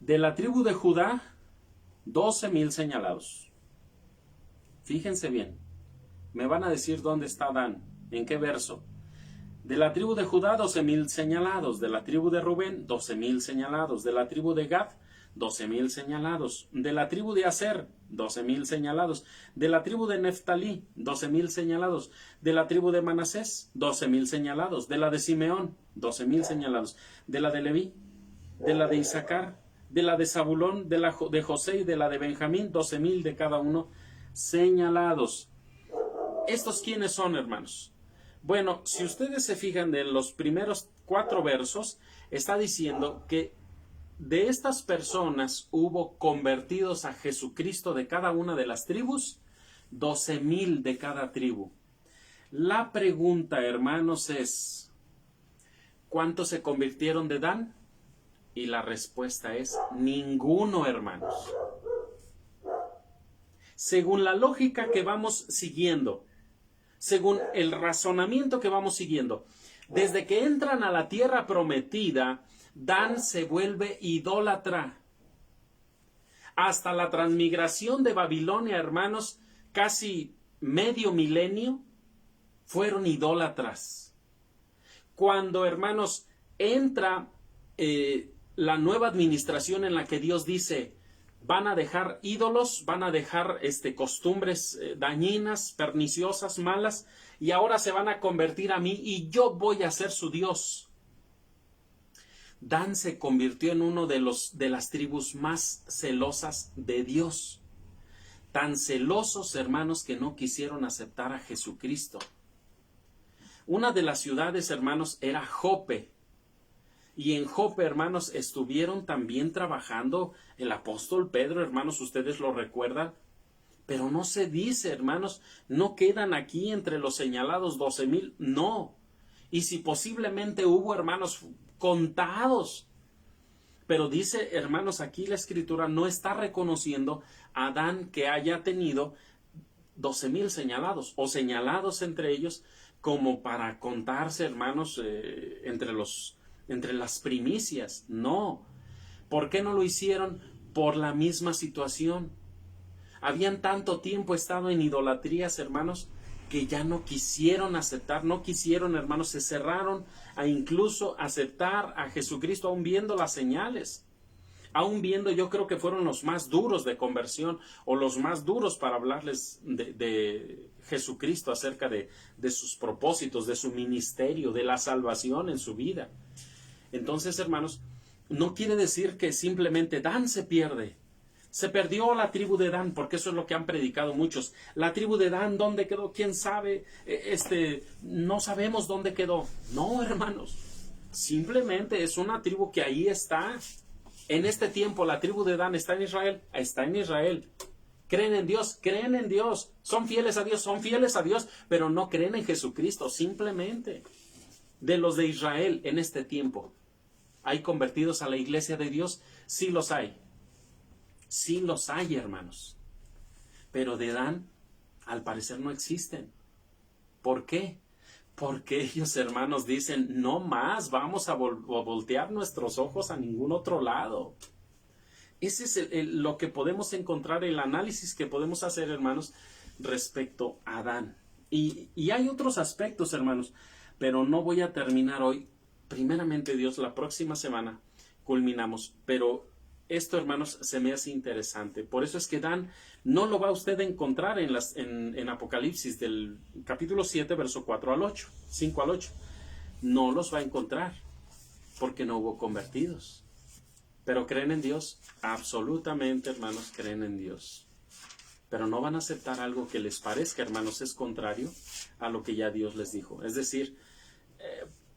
De la tribu de Judá, 12,000 señalados. Fíjense bien. Me van a decir dónde está Dan, en qué verso. De la tribu de Judá, 12,000 señalados. De la tribu de Rubén, 12,000 señalados. De la tribu de Gad, 12,000 señalados. De la tribu de Aser, 12,000 señalados. De la tribu de Neftalí, 12,000 señalados. De la tribu de Manasés, 12,000 señalados. De la de Simeón, 12,000 señalados. De la de Leví, de la de Isaacar, de la de Zabulón, de la de José y de la de Benjamín, 12,000 de cada uno señalados. ¿Estos quiénes son, hermanos? Bueno, si ustedes se fijan de los primeros 4 versos, está diciendo que de estas personas hubo convertidos a Jesucristo de cada una de las tribus, 12,000 de cada tribu. La pregunta, hermanos, es, ¿cuántos se convirtieron de Dan? Y la respuesta es, ninguno, hermanos. Según la lógica que vamos siguiendo, según el razonamiento que vamos siguiendo, desde que entran a la tierra prometida, Dan se vuelve idólatra. Hasta la transmigración de Babilonia, hermanos, casi medio milenio, fueron idólatras. Cuando, hermanos, entra la nueva administración en la que Dios dice, van a dejar ídolos, van a dejar costumbres dañinas, perniciosas, malas, y ahora se van a convertir a mí y yo voy a ser su Dios. Dan se convirtió en uno de las tribus más celosas de Dios. Tan celosos, hermanos, que no quisieron aceptar a Jesucristo. Una de las ciudades, hermanos, era Jope. Y en Jope, hermanos, estuvieron también trabajando el apóstol Pedro, hermanos, ustedes lo recuerdan. Pero no se dice, hermanos, no quedan aquí entre los señalados 12,000, no. Y si posiblemente hubo, hermanos, contados. Pero dice, hermanos, aquí la Escritura no está reconociendo a Dan que haya tenido 12,000 señalados o señalados entre ellos como para contarse, hermanos, entre las primicias. No. ¿Por qué no lo hicieron? Por la misma situación. Habían tanto tiempo estado en idolatrías, hermanos, que ya no quisieron aceptar, no quisieron, hermanos, se cerraron a incluso aceptar a Jesucristo, aún viendo las señales. Aún viendo, yo creo que fueron los más duros de conversión o los más duros para hablarles de Jesucristo acerca de sus propósitos, de su ministerio, de la salvación en su vida. Entonces, hermanos, no quiere decir que simplemente Dan se pierde. Se perdió la tribu de Dan, porque eso es lo que han predicado muchos. La tribu de Dan, ¿dónde quedó? ¿Quién sabe? No sabemos dónde quedó. No, hermanos. Simplemente es una tribu que ahí está. En este tiempo, la tribu de Dan está en Israel. Está en Israel. Creen en Dios, creen en Dios. Son fieles a Dios, pero no creen en Jesucristo. Simplemente. De los de Israel en este tiempo, ¿hay convertidos a la iglesia de Dios? Sí los hay. Sí los hay, hermanos. Pero de Dan, al parecer no existen. ¿Por qué? Porque ellos, hermanos, dicen, no más, vamos a voltear nuestros ojos a ningún otro lado. Ese es lo que podemos encontrar, el análisis que podemos hacer, hermanos, respecto a Dan. Y hay otros aspectos, hermanos, pero no voy a terminar hoy. Primeramente, Dios, la próxima semana culminamos, pero esto, hermanos, se me hace interesante. Por eso es que Dan no lo va usted a encontrar en Apocalipsis del capítulo 7, verso 4 al 8, 5 al 8. No los va a encontrar porque no hubo convertidos. Pero creen en Dios, absolutamente, hermanos, creen en Dios. Pero no van a aceptar algo que les parezca, hermanos, es contrario a lo que ya Dios les dijo. Es decir,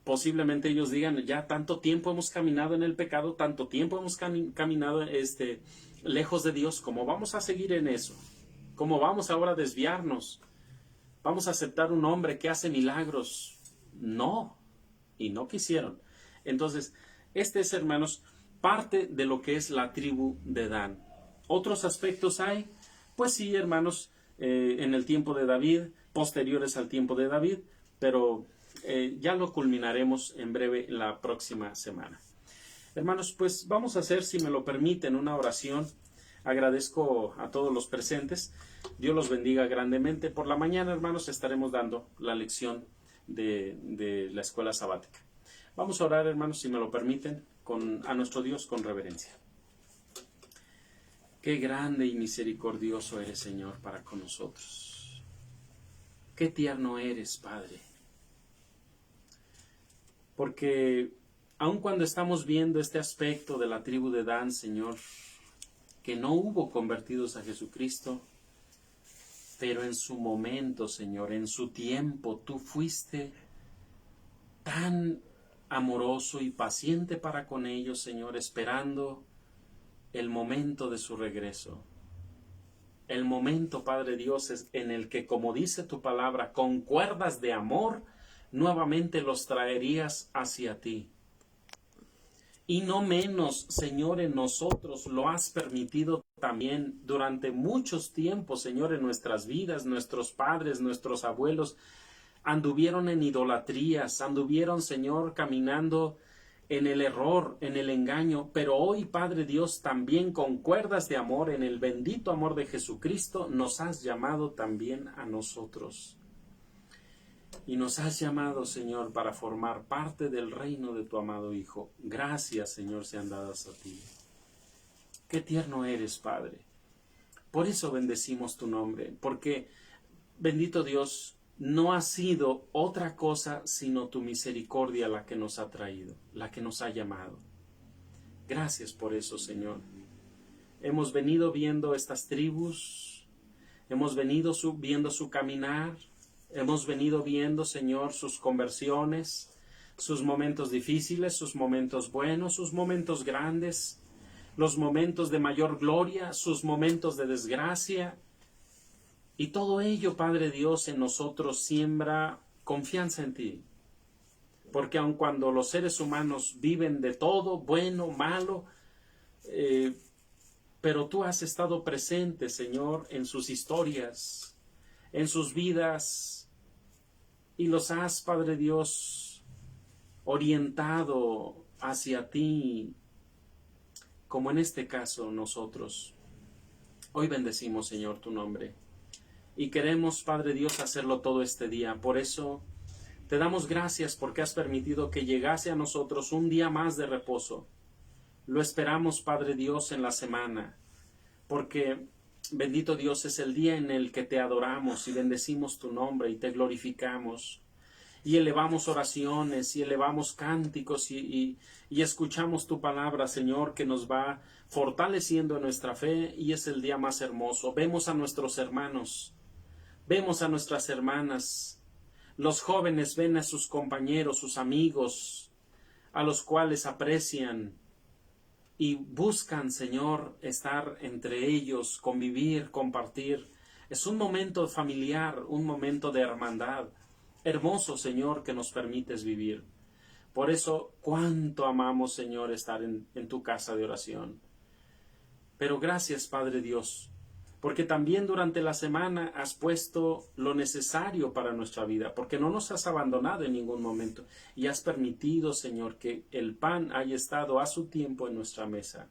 posiblemente ellos digan, ya tanto tiempo hemos caminado en el pecado, tanto tiempo hemos caminado lejos de Dios, ¿cómo vamos a seguir en eso? ¿Cómo vamos ahora a desviarnos? ¿Vamos a aceptar un hombre que hace milagros? No, y no quisieron. Entonces, este es, hermanos, parte de lo que es la tribu de Dan. ¿Otros aspectos hay? Pues sí, hermanos, en el tiempo de David, posteriores al tiempo de David, pero ya lo culminaremos en breve la próxima semana. Hermanos, pues vamos a hacer, si me lo permiten, una oración. Agradezco a todos los presentes. Dios los bendiga grandemente. Por la mañana, hermanos, estaremos dando la lección de la escuela sabática. Vamos a orar, hermanos, si me lo permiten, a nuestro Dios con reverencia. Qué grande y misericordioso eres, Señor, para con nosotros. Qué tierno eres, Padre. Porque aun cuando estamos viendo este aspecto de la tribu de Dan, Señor, que no hubo convertidos a Jesucristo, pero en su momento, Señor, en su tiempo, tú fuiste tan amoroso y paciente para con ellos, Señor, esperando el momento de su regreso. El momento, Padre Dios, es en el que, como dice tu palabra, con cuerdas de amor, nuevamente los traerías hacia ti. Y no menos, Señor, en nosotros lo has permitido también durante muchos tiempos, Señor, en nuestras vidas. Nuestros padres, nuestros abuelos anduvieron en idolatrías, anduvieron, Señor, caminando en el error, en el engaño, pero hoy, Padre Dios, también con cuerdas de amor, en el bendito amor de Jesucristo, nos has llamado también a nosotros. Y nos has llamado, Señor, para formar parte del reino de tu amado Hijo. Gracias, Señor, sean dadas a ti. Qué tierno eres, Padre. Por eso bendecimos tu nombre, porque, bendito Dios, no ha sido otra cosa sino tu misericordia la que nos ha traído, la que nos ha llamado. Gracias por eso, Señor. Hemos venido viendo estas tribus, hemos venido viendo su caminar, hemos venido viendo, Señor, sus conversiones, sus momentos difíciles, sus momentos buenos, sus momentos grandes, los momentos de mayor gloria, sus momentos de desgracia. Y todo ello, Padre Dios, en nosotros siembra confianza en ti. Porque aun cuando los seres humanos viven de todo, bueno, malo, pero tú has estado presente, Señor, en sus historias, en sus vidas, y los has, Padre Dios, orientado hacia ti, como en este caso nosotros. Hoy bendecimos, Señor, tu nombre. Y queremos, Padre Dios, hacerlo todo este día. Por eso te damos gracias porque has permitido que llegase a nosotros un día más de reposo. Lo esperamos, Padre Dios, en la semana, porque, bendito Dios, es el día en el que te adoramos y bendecimos tu nombre y te glorificamos. Y elevamos oraciones y elevamos cánticos y escuchamos tu palabra, Señor, que nos va fortaleciendo nuestra fe, y es el día más hermoso. Vemos a nuestros hermanos, vemos a nuestras hermanas, los jóvenes ven a sus compañeros, sus amigos, a los cuales aprecian y buscan, Señor, estar entre ellos, convivir, compartir. Es un momento familiar, un momento de hermandad. Hermoso, Señor, que nos permites vivir. Por eso, cuánto amamos, Señor, estar en tu casa de oración. Pero gracias, Padre Dios, porque también durante la semana has puesto lo necesario para nuestra vida, porque no nos has abandonado en ningún momento y has permitido, Señor, que el pan haya estado a su tiempo en nuestra mesa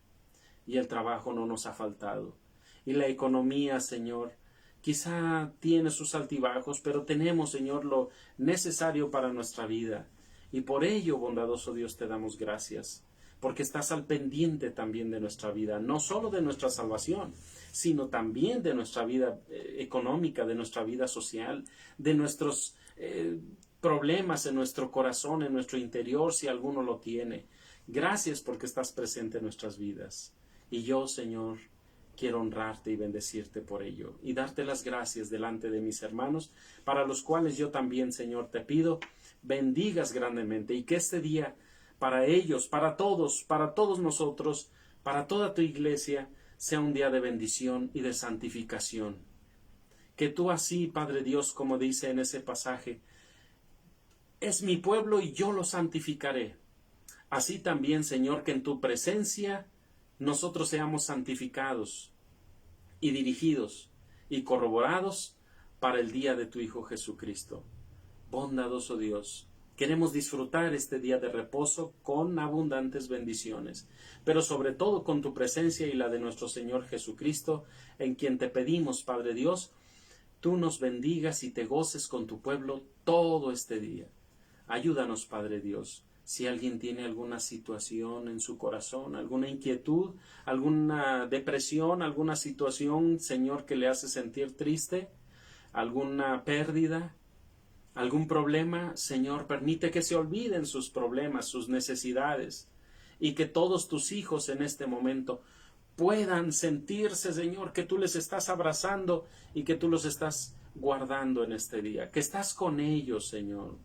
y el trabajo no nos ha faltado. Y la economía, Señor, quizá tiene sus altibajos, pero tenemos, Señor, lo necesario para nuestra vida. Y por ello, bondadoso Dios, te damos gracias, porque estás al pendiente también de nuestra vida, no solo de nuestra salvación, sino también de nuestra vida económica, de nuestra vida social, de nuestros problemas en nuestro corazón, en nuestro interior, si alguno lo tiene. Gracias porque estás presente en nuestras vidas. Y yo, Señor, quiero honrarte y bendecirte por ello, y darte las gracias delante de mis hermanos, para los cuales yo también, Señor, te pido, bendigas grandemente, y que este día, para ellos, para todos nosotros, para toda tu iglesia, sea un día de bendición y de santificación. Que tú así, Padre Dios, como dice en ese pasaje, es mi pueblo y yo lo santificaré. Así también, Señor, que en tu presencia nosotros seamos santificados y dirigidos y corroborados para el día de tu Hijo Jesucristo. Bondadoso Dios, Queremos disfrutar este día de reposo con abundantes bendiciones, pero sobre todo con tu presencia y la de nuestro Señor Jesucristo, en quien te pedimos, Padre Dios, tú nos bendigas y te goces con tu pueblo todo este día. Ayúdanos, Padre Dios. Si alguien tiene alguna situación en su corazón, alguna inquietud, alguna depresión, alguna situación, Señor, que le hace sentir triste, alguna pérdida, algún problema, Señor, permite que se olviden sus problemas, sus necesidades, y que todos tus hijos en este momento puedan sentirse, Señor, que tú les estás abrazando y que tú los estás guardando en este día, que estás con ellos, Señor.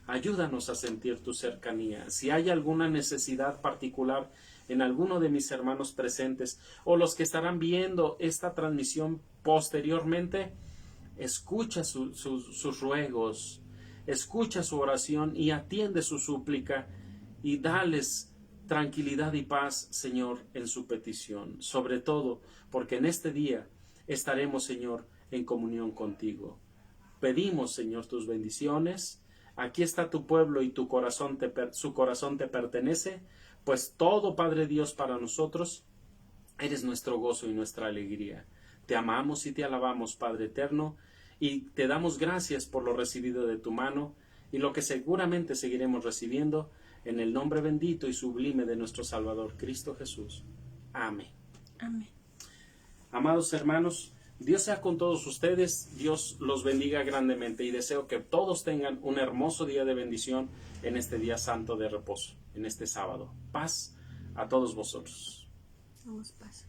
Ayúdanos a sentir tu cercanía. Si hay alguna necesidad particular en alguno de mis hermanos presentes o los que estarán viendo esta transmisión posteriormente, escucha sus ruegos, escucha su oración y atiende su súplica y dales tranquilidad y paz, Señor, en su petición. Sobre todo, porque en este día estaremos, Señor, en comunión contigo. Pedimos, Señor, tus bendiciones. Aquí está tu pueblo y su corazón te pertenece, pues todo, Padre Dios, para nosotros eres nuestro gozo y nuestra alegría. Te amamos y te alabamos, Padre eterno, y te damos gracias por lo recibido de tu mano y lo que seguramente seguiremos recibiendo, en el nombre bendito y sublime de nuestro Salvador Cristo Jesús. Amén. Amén. Amados hermanos, Dios sea con todos ustedes, Dios los bendiga grandemente y deseo que todos tengan un hermoso día de bendición en este día santo de reposo, en este sábado. Paz a todos vosotros. Vamos, paz.